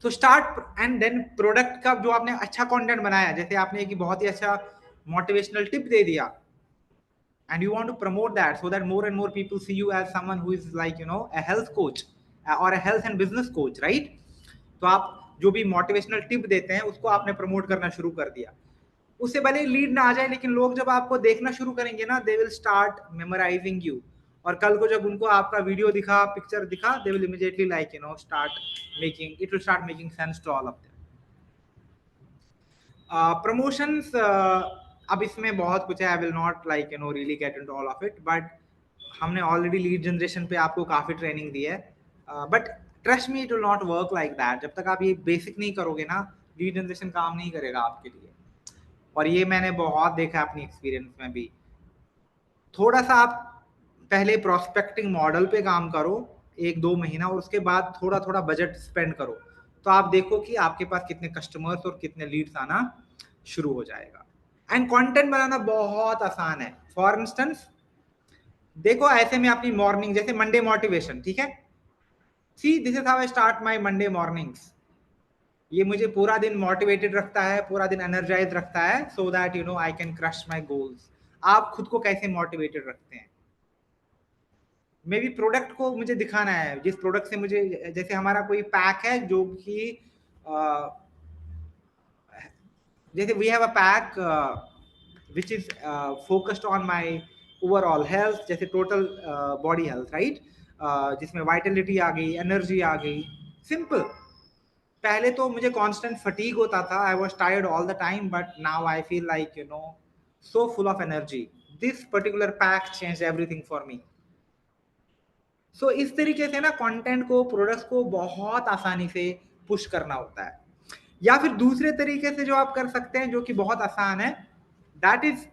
तो स्टार्ट एंड देन प्रोडक्ट का जो आपने अच्छा कंटेंट बनाया, जैसे आपने एक बहुत ही अच्छा मोटिवेशनल टिप दे दिया, and you want to promote that so that more and more people see you as someone who is a health coach or a health and business coach, right? तो आप जो भी मोटिवेशनल टिप देते हैं उसको आपने प्रमोट करना शुरू कर दिया। उससे भले लीड ना आ जाए, लेकिन लोग जब आपको देखना शुरू करेंगे ना, they will start memorising you, और कल को जब उनको आपका वीडियो दिखा, पिक्चर दिखा, they will immediately it will start making sense to all of them. Promotions, अब इसमें बहुत कुछ है, I will not really get into all of it, but हमने ऑलरेडी लीड जनरेशन पे आपको काफी ट्रेनिंग दी है, but trust me, it will not work like that. जब तक आप ये बेसिक नहीं करोगे ना, लीड जनरेशन काम नहीं करेगा आपके लिए। और ये मैंने बहुत देखा अपनी एक्सपीरियंस में भी। थोड़ा सा आप पहले प्रोस्पेक्टिंग मॉडल पे काम करो 1-2 महीना, और उसके बाद थोड़ा थोड़ा बजट स्पेंड करो, तो आप देखो कि आपके पास कितने कस्टमर्स और कितने लीड्स आना शुरू हो जाएगा। एंड कंटेंट बनाना बहुत आसान है। फॉर इंस्टेंस देखो, ऐसे में अपनी मॉर्निंग, जैसे मंडे मोटिवेशन, ठीक है, see this is how I start my Monday mornings. ये मुझे पूरा दिन मोटिवेटेड रखता है, पूरा दिन एनर्जाइज रखता है, सो that you know I can crush my goals. आप खुद को कैसे मोटिवेटेड रखते हैं? मे बी प्रोडक्ट को मुझे दिखाना है, जिस प्रोडक्ट से मुझे, जैसे हमारा कोई पैक है जो कि जैसे we have a pack which is focused on my overall health, जैसे टोटल बॉडी हेल्थ, राइट, जिसमें वाइटलिटी आ गई, एनर्जी आ गई। सिंपल। पहले तो मुझे कांस्टेंट फटीग होता था, I was tired all the time, but now I feel like you know so full of energy. This particular pack change everything for me. So इस तरीके से ना कंटेंट को, प्रोडक्ट्स को बहुत आसानी से पुश करना होता है। या फिर दूसरे तरीके से जो आप कर सकते हैं, जो कि बहुत आसान है, that is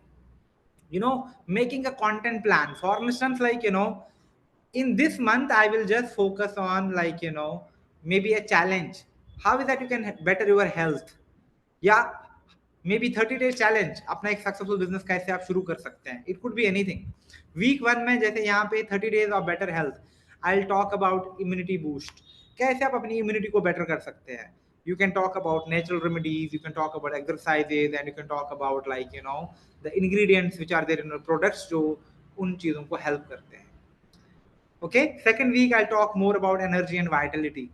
you know making a content plan. For instance, like in this month I will just focus on, like maybe a challenge. How is that you can better your health? या मे बी 30 days चैलेंज, अपना एक सक्सेसफुल बिजनेस कैसे आप शुरू कर सकते हैं। It could be anything. Week 1 में जैसे यहाँ पे 30 days of better health, I will talk about immunity boost, कैसे आप अपनी इम्यूनिटी को बेटर कर सकते हैं। You can talk about natural remedies, you can talk about exercises, and you can talk about like the ingredients which are there in products, जो उन चीज़ों को हेल्प करते हैं। Okay, second week I'll talk more about energy and vitality.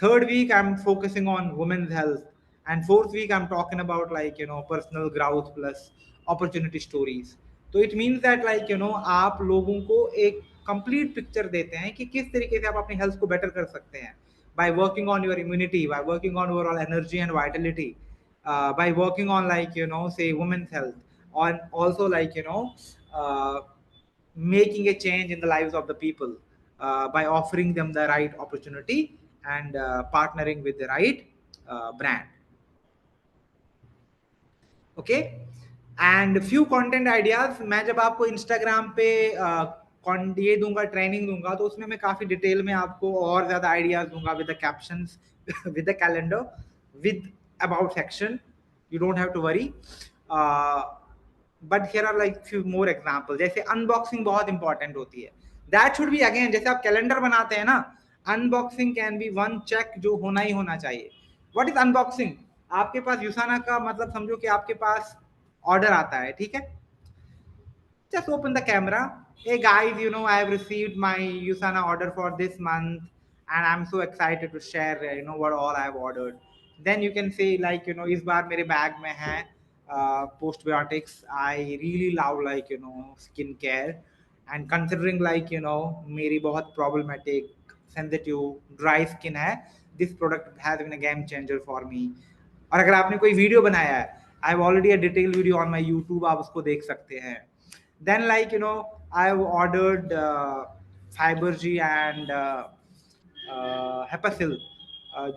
Third week I'm focusing on women's health, and fourth week I'm talking about like personal growth plus opportunity stories. तो it means that like आप लोगों को एक complete picture देते हैं कि किस तरीके से आप अपनी health को better कर सकते हैं by working on your immunity, by working on overall energy and vitality, by working on like say women's health, and also like uh, making a change in the lives of the people by offering them the right opportunity and partnering with the right brand. Okay, and few content ideas, मैं जब आपको इंस्टाग्राम पे ये दूंगा, ट्रेनिंग दूंगा, तो उसमें मैं काफी डिटेल में आपको और ज्यादा आइडियाज दूंगा with the captions, with the calendar, with about section. You don't have to worry. But here are like few more example. जैसे अनबॉक्सिंग बहुत इंपॉर्टेंट होती है, दैट शुड बी अगेन, जैसे आप कैलेंडर बनाते हैं ना, unboxing can be one check जो होना ही होना चाहिए। What is unboxing? आपके पास यूसाना का मतलब समझो कि आपके पास ऑर्डर आता है, ठीक है, just open the camera. Hey guys, I have received my Usana order for this month, and I'm so excited to share what all I have ordered. Then you can say like इस बार मेरे बैग में है postbiotics. I really love like skin care, and considering like मेरी बहुत problematic sensitive dry skin है, this product has been a game changer for me. और अगर आपने कोई वीडियो बनाया है, I have already a detail video on my YouTube, आप उसको देख सकते हैं। Then like I have ordered Fibergy and Hepasil,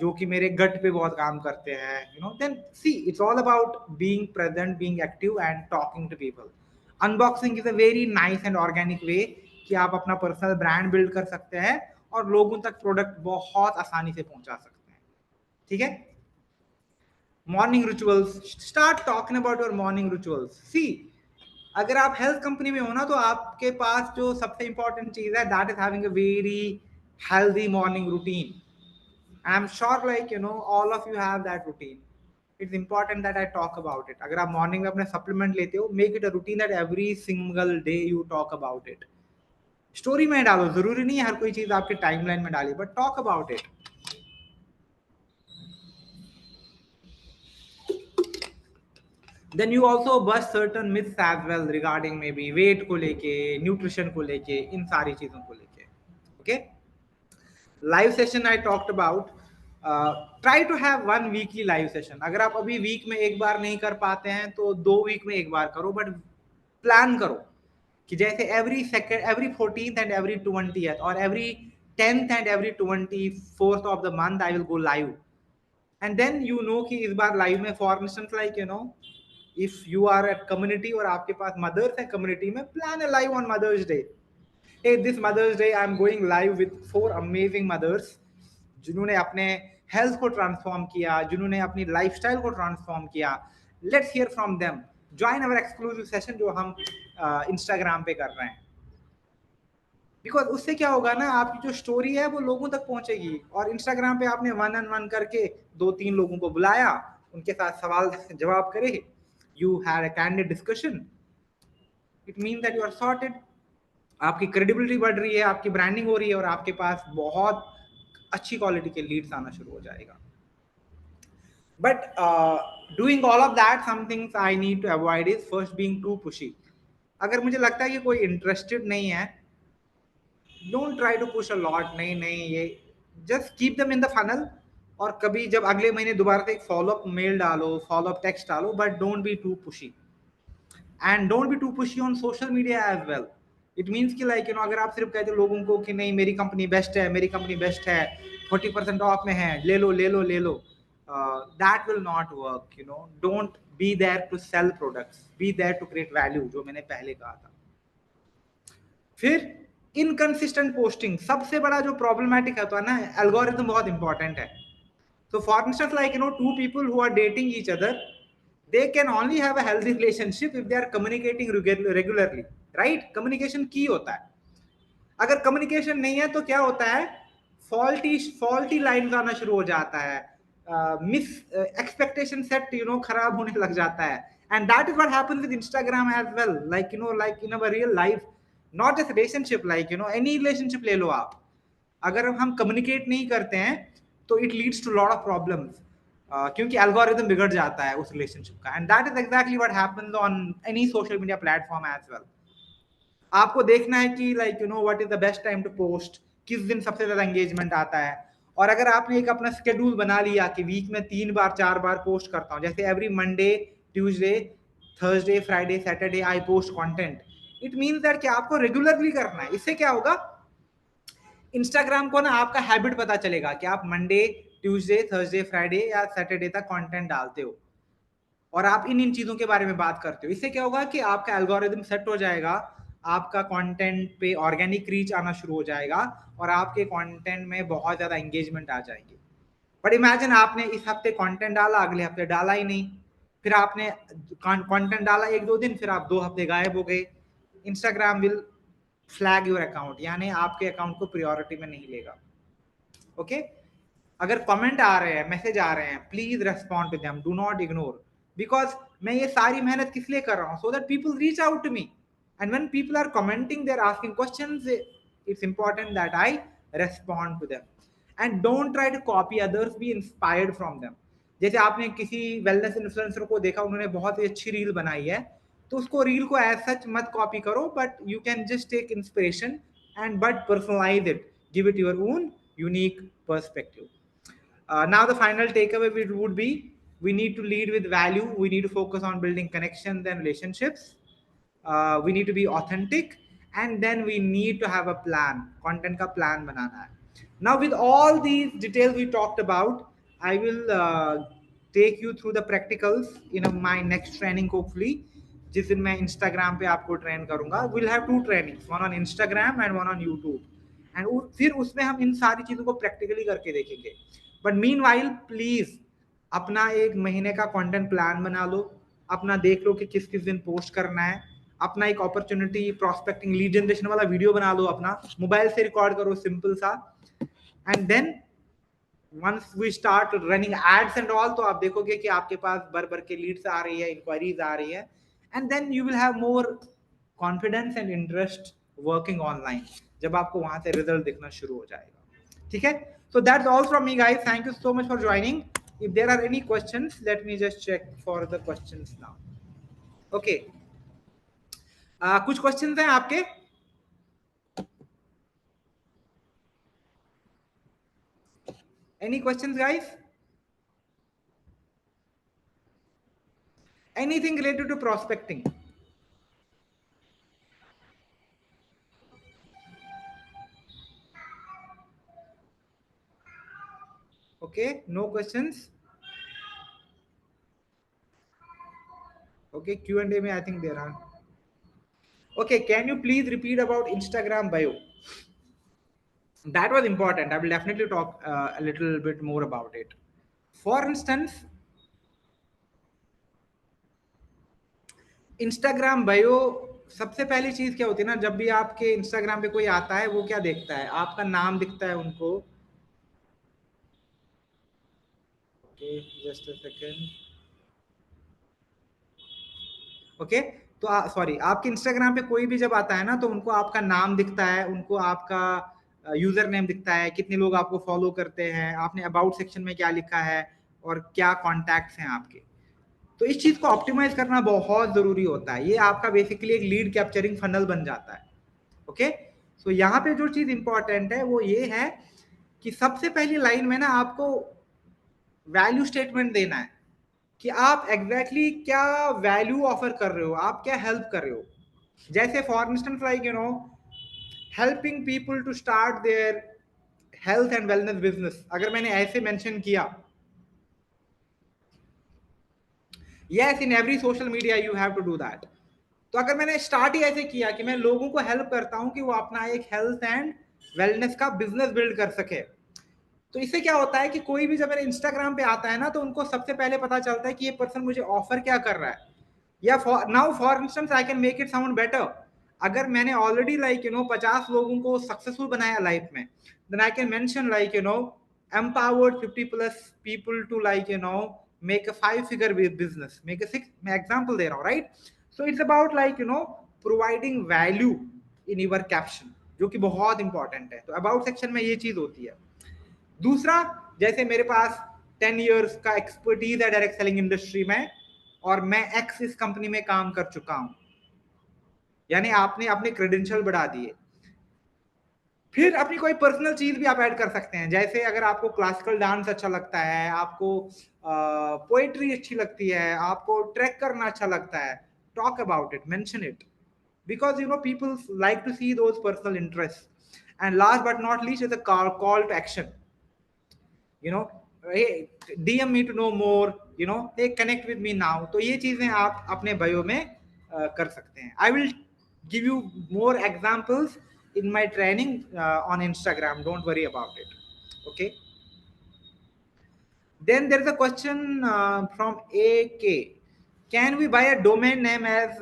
जो कि मेरे गट पे बहुत काम करते हैं। Then see it's all about being present, being active and talking to people. Unboxing is a very nice and organic way कि आप अपना पर्सनल ब्रांड बिल्ड कर सकते हैं और लोगों तक प्रोडक्ट बहुत आसानी से पहुंचा सकते हैं। ठीक है। Morning rituals, start talking about your morning rituals. See अगर आप हेल्थ कंपनी में हो ना, तो आपके पास जो सबसे इंपॉर्टेंट चीज है, that is having a very healthy morning routine. I am sure like all of you have that routine. It's important that I talk about it. अगर आप मॉर्निंग में अपने सप्लीमेंट लेते हो, make it a routine that every single day you talk about it. Story में डालो, जरूरी नहीं है हर कोई चीज आपके टाइमलाइन में डाली, but talk about it. Then you also bust certain myths as well regarding maybe weight को लेके, nutrition को लेके, इन सारी चीजों को लेके। Okay, live session I talked about. Try to have one weekly live session. अगर आप अभी वीक में एक बार नहीं कर पाते हैं तो 2 वीक में एक बार करो, बट प्लान करो कि जैसे every second, every 14th and every 20th और every 10th and every 24th of the month I will go live. And then कि इस बार लाइव में, for instance like if you are at community और आपके पास मदर्स है कम्युनिटी में, plan a live on Mother's Day. This Mother's Day I am going live with 4 amazing mothers जिन्होंने अपने हेल्थ को ट्रांसफॉर्म किया, जिन्होंने अपनी लाइफस्टाइल को ट्रांसफॉर्म किया. Let's hear from them. Join our exclusive session जो हम इंस्टाग्राम पे कर रहे हैं. बिकॉज उससे क्या होगा ना, आपकी जो स्टोरी है वो लोगों तक पहुंचेगी. और इंस्टाग्राम पे आपने 1-on-1 करके 2-3 लोगों को बुलाया, उनके साथ सवाल जवाब करे, you had a candid discussion, it mean that you are sorted. आपकी क्रेडिबिलिटी बढ़ रही है, आपकी ब्रांडिंग हो रही है, और आपके पास बहुत अच्छी क्वालिटी के लीड्स आना शुरू हो जाएगा. But doing all of that, some things I need to avoid is first being too pushy. अगर मुझे लगता है कि कोई इंटरेस्टेड नहीं है, don't try to push a lot. नहीं नहीं, ये just keep them in the funnel. और कभी जब अगले महीने दोबारा से एक फॉलोअप मेल डालो, फॉलोअप टेक्स्ट डालो, but don't be too pushy. And don't be too pushy on social media as well. It means कि लाइक अगर आप सिर्फ कहते हो लोगों को कि नहीं मेरी कंपनी बेस्ट है, मेरी कंपनी बेस्ट है, 40% ऑफ में है, ले लो ले लो ले लो, that will not work. Don't be there to sell products, be there to create value, जो मैंने पहले कहा था. फिर इनकंसिस्टेंट पोस्टिंग सबसे बड़ा जो प्रॉब्लमैटिक होता है ना, एल्गोरिथम बहुत इंपॉर्टेंट है. So for instance, like two people who are dating each other, they can only have a healthy relationship if they are communicating regularly, right? Communication key होता है. अगर communication नहीं है तो क्या होता है, faulty lines आना शुरू हो जाता है, मिस expectation set खराब होने लग जाता है. And that is what happens with Instagram as well. Like in our real life, not just relationship, like any relationship ले लो आप, अगर हम communicate नहीं करते हैं तो it leads to lot of problems, क्योंकि एल्गोरिथम बिगड़ जाता है उस रिलेशनशिप का. And that is exactly what happens on any social media platform as well. आपको देखना है कि what is the best time to post, किस दिन सबसे ज्यादा एंगेजमेंट आता है. और अगर आपने एक अपना स्केड्यूल बना लिया कि वीक में 3 बार 4 बार पोस्ट करता हूं, जैसे every Monday, Tuesday, Thursday, Friday, Saturday I post content, it means that कि आपको रेगुलरली करना है. इससे क्या होगा, इंस्टाग्राम को ना आपका हैबिट पता चलेगा कि आप मंडे, ट्यूसडे, थर्सडे, फ्राइडे या सैटरडे तक कंटेंट डालते हो और आप इन इन चीजों के बारे में बात करते हो. इससे क्या होगा कि आपका एल्गोरिदम सेट हो जाएगा, आपका कंटेंट पे ऑर्गेनिक रीच आना शुरू हो जाएगा और आपके कंटेंट में बहुत ज्यादा एंगेजमेंट आ जाएगी. बट इमेजिन आपने इस हफ्ते कंटेंट डाला, अगले हफ्ते डाला ही नहीं, फिर आपने कंटेंट डाला 1-2 दिन, फिर आप 2 हफ्ते गायब हो गए. Instagram will flag your account, यानी आपके अकाउंट को प्रायोरिटी में नहीं लेगा. ओके, अगर कमेंट आ रहे हैं, मैसेज आ रहे हैं, please respond to them, do not ignore. Because मैं ये सारी मेहनत किस लिए कर रहा हूँ, so that people reach out to me. And when people are commenting, they are asking questions, it's important that I respond to them. And don't try to copy others, be inspired from them. जैसे आपने किसी वेलनेस इन्फ्लुएंसर को देखा, उन्होंने बहुत ही अच्छी रील बनाई है, तो उसको रील को एज सच मत कॉपी करो, but you can just take inspiration and but personalise it, give it your own unique perspective. Now the final takeaway would be, we need to lead with value, we need to focus on building connections and relationships, we need to be authentic, and then we need to have a plan, content ka plan banana hai. Now with all these details we talked about, I will take you through the practicals in my next training hopefully, जिस दिन मैं इंस्टाग्राम पे आपको ट्रेन करूंगा. Will have 2 trainings, one on Instagram and one on YouTube. And फिर उसमें हम इन सारी चीजों को प्रैक्टिकली करके देखेंगे. बट मीन वाइल प्लीज अपना 1 महीने का कंटेंट प्लान बना लो, अपना देख लो कि किस किस दिन पोस्ट करना है, अपना एक अपॉर्चुनिटी प्रॉस्पेक्टिंग लीड जनरेशन वाला वीडियो बना लो, अपना मोबाइल से रिकॉर्ड करो सिंपल सा. And then once we start running ads and all, तो आप देखोगे कि आपके पास भर भर के लीड्स आ रही है, इंक्वायरीज आ रही है. And then you will have more confidence and interest working online, जब आपको वहां से रिजल्ट दिखना शुरू हो जाएगा. ठीक है, so that's all from me guys, thank you so much for joining. If there are any questions, let me just check for the questions now. Okay, कुछ क्वेश्चंस हैं आपके? Any questions guys? Anything related to prospecting? Okay, no questions. Okay, Q&A में I think there are. Okay, can you please repeat about Instagram bio? That was important. I will definitely talk a little bit more about it. For instance, Instagram bio, सबसे पहली चीज क्या होती है ना, जब भी आपके इंस्टाग्राम पे कोई आता है वो क्या देखता है, आपका नाम दिखता है उनको। Okay, just a second. Okay, तो सॉरी, आपके इंस्टाग्राम पे कोई भी जब आता है ना तो उनको आपका नाम दिखता है, उनको आपका यूजर नेम दिखता है, कितने लोग आपको फॉलो करते हैं, आपने अबाउट सेक्शन में क्या लिखा है, और क्या कॉन्टैक्ट्स हैं आपके। तो इस चीज को ऑप्टिमाइज करना बहुत जरूरी होता है। ये आपका बेसिकली एक लीड कैप्चरिंग फनल बन जाता है। ओके, सो यहाँ पे जो चीज इंपॉर्टेंट है वो ये है कि सबसे पहली लाइन में ना आपको वैल्यू स्टेटमेंट देना है कि आप एग्जैक्टली exactly क्या वैल्यू ऑफर कर रहे हो, आप क्या हेल्प कर रहे हो। जैसे for instance like helping people to start their health and wellness business, अगर मैंने ऐसे मेंशन किया, yes in every social media you have to do that. तो अगर मैंने स्टार्ट ही ऐसे किया कि मैं लोगों को हेल्प करता हूं कि वो अपना एक हेल्थ एंड वेलनेस का बिजनेस बिल्ड कर सके, तो इससे क्या होता है कि कोई भी जब मेरे इंस्टाग्राम पे आता है ना तो उनको सबसे पहले पता चलता है कि ये पर्सन मुझे ऑफर क्या कर रहा है। या now for instance I can make it sound better, अगर मैंने ऑलरेडी 50 लोगों को सक्सेसफुल बनाया लाइफ में, then I can mention empowered 50 plus people to make a 5 figure business, make a six, मैं example दे रहा हूँ, right? So it's about providing value in your caption, जो कि बहुत इंपॉर्टेंट है। तो अबाउट सेक्शन में ये चीज होती है। दूसरा, जैसे मेरे पास 10 इयर्स का एक्सपर्टीज है डायरेक्ट सेलिंग इंडस्ट्री में, और मैं एक्स इस कंपनी में काम कर चुका हूं, यानी आपने अपने क्रेडेंशियल बढ़ा दिए। फिर अपनी कोई पर्सनल चीज भी आप ऐड कर सकते हैं, जैसे अगर आपको क्लासिकल डांस अच्छा लगता है, आपको पोएट्री अच्छी लगती है, आपको ट्रैक करना अच्छा लगता है, talk about it, mention it, because people like to see those personal interests. And last but not least is a call to action. Hey, DM me to know more, hey, connect with me now, तो ये चीजें आप अपने बायो में कर सकते हैं। I will give you more examples in my training on Instagram, don't worry about it. Okay, then there is a question from AK, can we buy a domain name as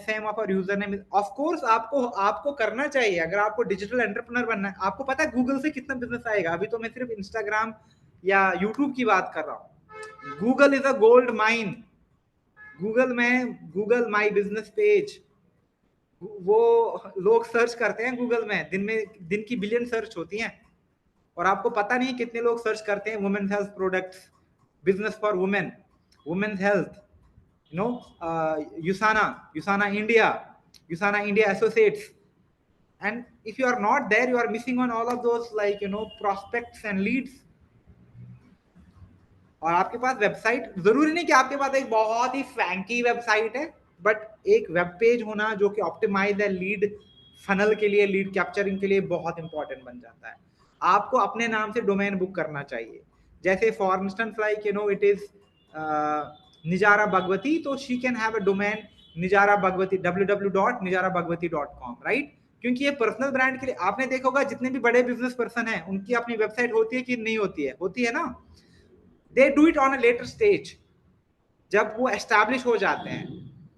same of our username? Of course, आपको आपको करना चाहिए, अगर आपको डिजिटल एंटरप्रेन्योर बनना है। आपको पता है गूगल से कितना बिजनेस आएगा, अभी तो मैं सिर्फ इंस्टाग्राम या यूट्यूब की बात कर रहा हूँ। Google is a gold mine. Google में गूगल माई बिजनेस पेज, वो लोग सर्च करते हैं गूगल में, दिन की बिलियन सर्च होती हैं, और आपको पता नहीं कितने लोग सर्च करते हैं women's health products, business for women, women's health, Usana, Usana India associates. And if you are not there, you are missing on all of those prospects and leads. और आपके पास वेबसाइट, जरूरी नहीं कि आपके पास एक बहुत ही फैंकी वेबसाइट है, बट एक वेब पेज होना जो कि ऑप्टिमाइज है लीड फनल के लिए, लीड कैप्चरिंग के लिए बहुत इंपॉर्टेंट बन जाता है। आपको अपने नाम से डोमेन बुक करना चाहिए। जैसे for instance it is Nijara Bhagwati, तो she can have a domain Nijara Bhagwati, www.nijarabhagwati.com, right? क्योंकि ये पर्सनल ब्रांड के लिए, आपने देखा होगा जितने भी बड़े बिजनेस पर्सन हैं उनकी अपनी वेबसाइट होती है कि नहीं होती है? होती है ना। They do it on a later stage, जब वो एस्टैब्लिश हो जाते हैं।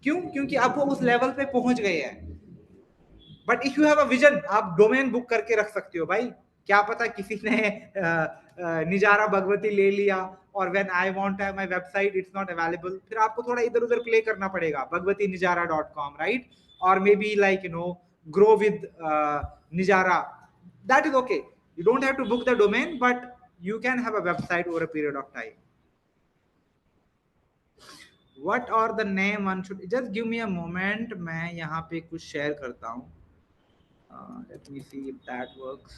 क्यों? क्योंकि अब वो उस लेवल पे पहुंच गए हैं। But if you have a vision, आप डोमेन बुक करके रख सकते हो भाई। क्या पता किसी ने निजारा भगवती ले लिया, और when I want have my website it's not available, फिर आपको थोड़ा इधर उधर प्ले करना पड़ेगा, bhagwatinijaara.com, राइट? और maybe grow with Nijara, that is okay. You don't have to book the domain, but you can have a website over a period of time. What are the name one should, just give me a moment, मैं यहाँ पे कुछ शेयर करता हूँ। Let me see if that works.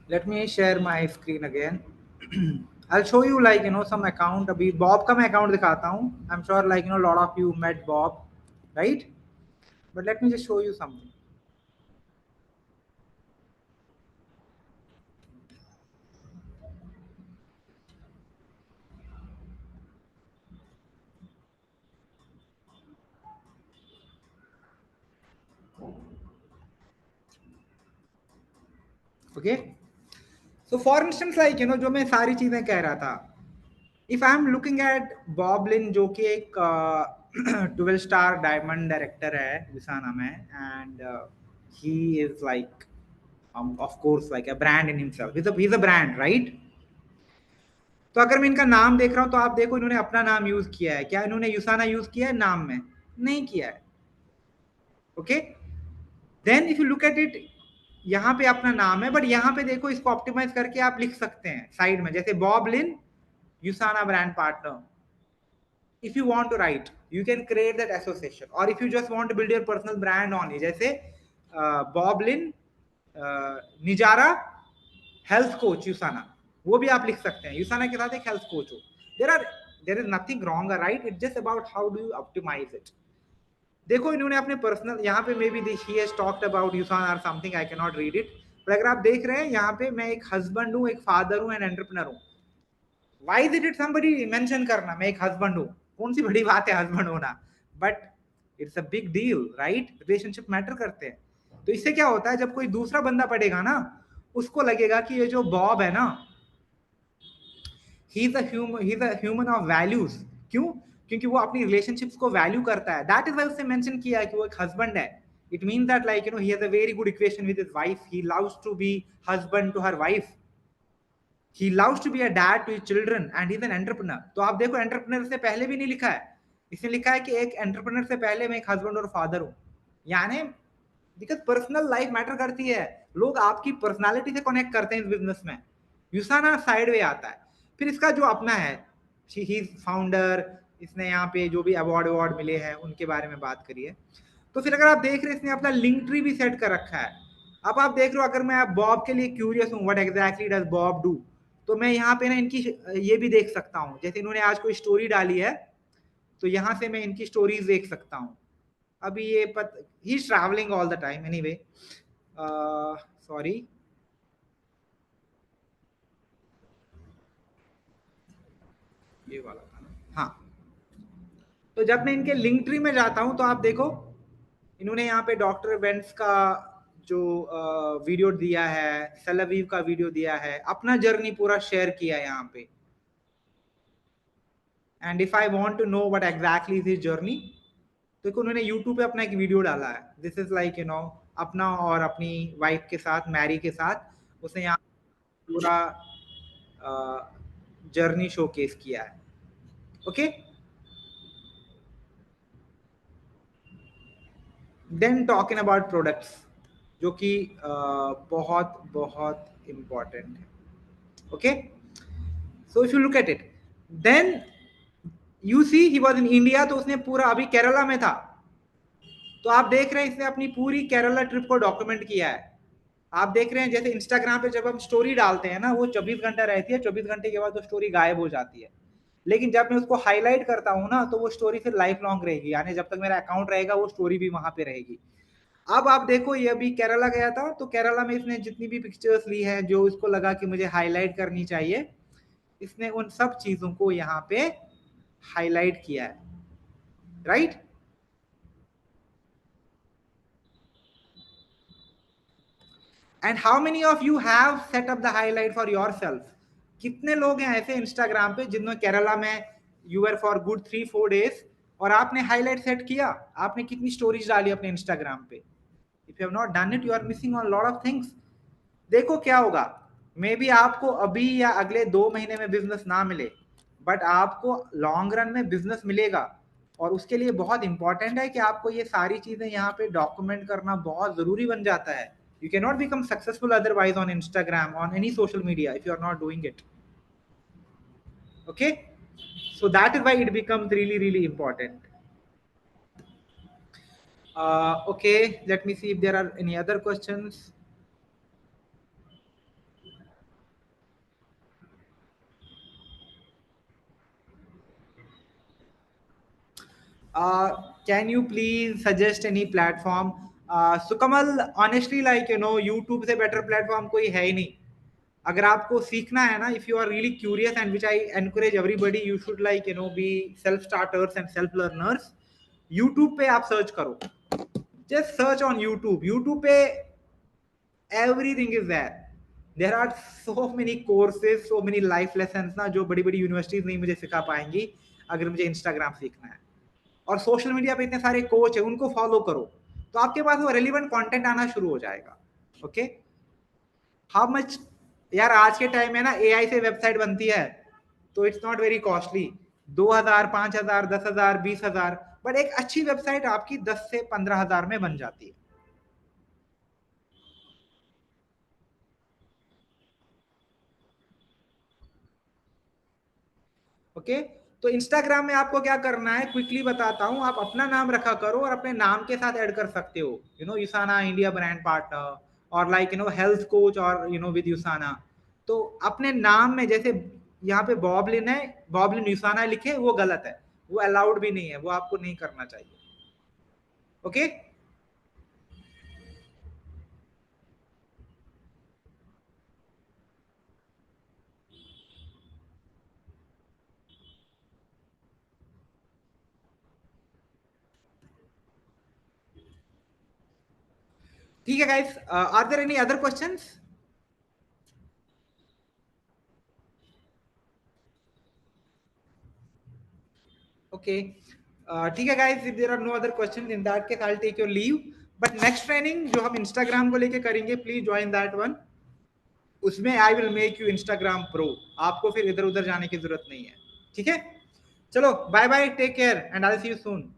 Let me share my screen again. I'll show you like some account. अभी Bob का मैं account दिखाता हूँ. I'm sure like lot of you met Bob, right? But let me just show you something. Okay. So for instance like जो मैं सारी चीजें कह रहा था. If I'm looking at Bob Lynn जो कि एक 12 star diamond director है विसाना में, and he is like of course like a brand in himself. He's a brand, right? तो अगर मैं इनका नाम देख रहा हूं तो आप देखो इन्होंने अपना नाम यूज किया है क्या? इन्होंने युसाना यूज किया है नाम में? नहीं किया है. Okay. Then if you look at it, यहाँ पे अपना नाम है, बट यहाँ पे देखो इसको ऑप्टिमाइज करके आप लिख सकते हैं साइड में, जैसे Bob Lin Usana brand partner. if you want to write, you can create that association, or if you just want to build your personal brand on it, जैसे बॉब लिन निजारा हेल्थ कोच यूसाना, वो भी आप लिख सकते हैं यूसाना के साथ एक हेल्थ कोच हो. There is nothing wrong, right? It's just about how do you optimise it. देखो इन्होंने अपने पर्सनल यहाँ पे maybe he has talked about Usana और something, I cannot read it इट, पर अगर आप देख रहे हैं यहाँ पे मैं एक हस्बैंड हूँ, एक फादर हूँ एंड एंटरप्रेन्योर हूँ. Why did it somebody mention करना मैं एक हस्बैंड हूँ? कौन सी बड़ी बात है हस्बैंड होना? But it's a big deal, right? Relationship matter करते हैं. तो इससे क्या होता है, जब कोई दूसरा बंदा पढ़ेगा ना, उसको लगेगा कि ये जो बॉब है ना, he is a human of values. क्यों? क्योंकि वो अपनी रिलेशनशिप्स को वैल्यू करता है. दैट इज वाई उससे मेंशन किया है कि वो एक हस्बैंड है. It mean that like he has a very good equation with his wife. He loves to be husband to her wife. He loves to be a dad to his children and he's an entrepreneur. तो आप देखो एंटरप्रेन्योर से पहले भी नहीं लिखा है, इसने लिखा है कि एक एंटरप्रेन्योर से पहले मैं एक हस्बैंड और फादर हूं. यानी बिकॉज पर्सनल लाइफ मैटर करती है. लोग आपकी पर्सनालिटी से कनेक्ट करते हैं इस बिजनेस में. यूसाना साइड वे आता है. फिर इसका जो अपना है, ही फाउंडर, इसने यहाँ पे जो भी अवार्ड अवार्ड मिले हैं उनके बारे में बात करी है. तो फिर अगर आप देख रहे हैं इसने अपना लिंक ट्री भी सेट कर रखा है. अब आप देख रहे हो, अगर मैं आप बॉब के लिए क्यूरियस हूँ what exactly does Bob do, तो मैं यहाँ पे ना इनकी ये भी देख सकता हूँ. जैसे इन्होंने आज कोई स्टोरी डाली है तो यहाँ से मैं इनकी स्टोरीज देख सकता हूँ. अभी ये he is travelling all the time anyway. Sorry, ये वाला था ना. हाँ. तो जब मैं इनके लिंक ट्री में जाता हूँ तो आप देखो इन्होंने यहाँ पे डॉक्टर वेंस का जो वीडियो दिया है, सेलावीव का वीडियो दिया है, अपना जर्नी पूरा शेयर किया है यहाँ पे. And if I want to know what exactly is his journey, तो उन्होंने यूट्यूब पे अपना एक वीडियो डाला है. दिस इज लाइक अपना और अपनी वाइफ के साथ, मैरी के साथ उसने यहाँ पूरा जर्नी शोकेस किया है. Okay. Then talking about products, जो कि बहुत बहुत इम्पॉर्टेंट है. Okay. So if you look at it, then you see he was in India, तो उसने पूरा अभी केरला में था. तो आप देख रहे हैं इसने अपनी पूरी केरला ट्रिप को डॉक्यूमेंट किया है. आप देख रहे हैं जैसे इंस्टाग्राम पे जब हम स्टोरी डालते हैं ना, वो 24 घंटा रहती है, 24 घंटे के बाद वो स्टोरी गायब हो जाती है. लेकिन जब मैं उसको हाईलाइट करता हूँ ना, तो वो स्टोरी फिर लाइफ लॉन्ग रहेगी. यानी जब तक मेरा अकाउंट रहेगा वो स्टोरी भी वहां पे रहेगी. अब आप देखो, ये अभी केरला गया था, तो केरला में इसने जितनी भी पिक्चर्स ली है जो इसको लगा कि मुझे हाईलाइट करनी चाहिए, इसने उन सब चीजों को यहाँ पे हाईलाइट किया है. Right. And how many of you have set up the highlight for your self? कितने लोग हैं ऐसे इंस्टाग्राम पे जिन्होंने केरला में you were for good 3-4 days और आपने हाईलाइट सेट किया? आपने कितनी स्टोरीज डाली अपने इंस्टाग्राम पे? If you have not done it, you are missing on lot of things. देखो क्या होगा, मे बी आपको अभी या अगले 2 महीने में बिजनेस ना मिले, बट आपको लॉन्ग रन में बिजनेस मिलेगा. और उसके लिए बहुत इंपॉर्टेंट है कि आपको ये सारी चीजें यहाँ पे डॉक्यूमेंट करना बहुत जरूरी बन जाता है. You cannot become successful otherwise on Instagram, on any social media, if you are not doing it. Okay. So that is why it becomes really really important. Okay, let me see if there are any other questions. Can you please suggest any platform? So Kamal, honestly, like YouTube से better platform कोई है ही नहीं. अगर आपको सीखना है ना, if you are really curious, and which I encourage everybody, you should like be self starters and self learners. YouTube पे आप सर्च करो, just search on YouTube. YouTube पे everything is there are so many courses, so many life lessons ना, जो बड़ी बड़ी यूनिवर्सिटीज नहीं मुझे सिखा पाएंगी अगर मुझे इंस्टाग्राम सीखना है. और सोशल मीडिया पे इतने सारे कोच है, उनको फॉलो करो तो आपके पास वो रेलिवेंट कंटेंट आना शुरू हो जाएगा. ओके, हाउ मच यार, आज के टाइम में ना एआई से वेबसाइट बनती है तो it's not very costly. 2,000, 5,000, 10,000, 20,000, but एक अच्छी वेबसाइट आपकी 10 से 15,000 में बन जाती है. ओके, तो इंस्टाग्राम में आपको क्या करना है क्विकली बताता हूं. आप अपना नाम रखा करो और अपने नाम के साथ ऐड कर सकते हो, यूसाना इंडिया ब्रांड पार्टनर, और लाइक हेल्थ कोच, और विद यूसाना. तो अपने नाम में जैसे यहाँ पे बॉबलिन है, बॉबलिन यूसाना लिखे, वो गलत है, वो अलाउड भी नहीं है, वो आपको नहीं करना चाहिए. ओके, ठीक है guys. Are there any other questions? Okay, ठीक है guys, if there are no other questions, in that case I will take your leave. But next training जो हम इंस्टाग्राम को लेके करेंगे, प्लीज ज्वाइन दैट वन. उसमें I will make you Instagram pro. आपको फिर इधर उधर जाने की जरूरत नहीं है. ठीक है, चलो bye bye, take care, and I will see you soon.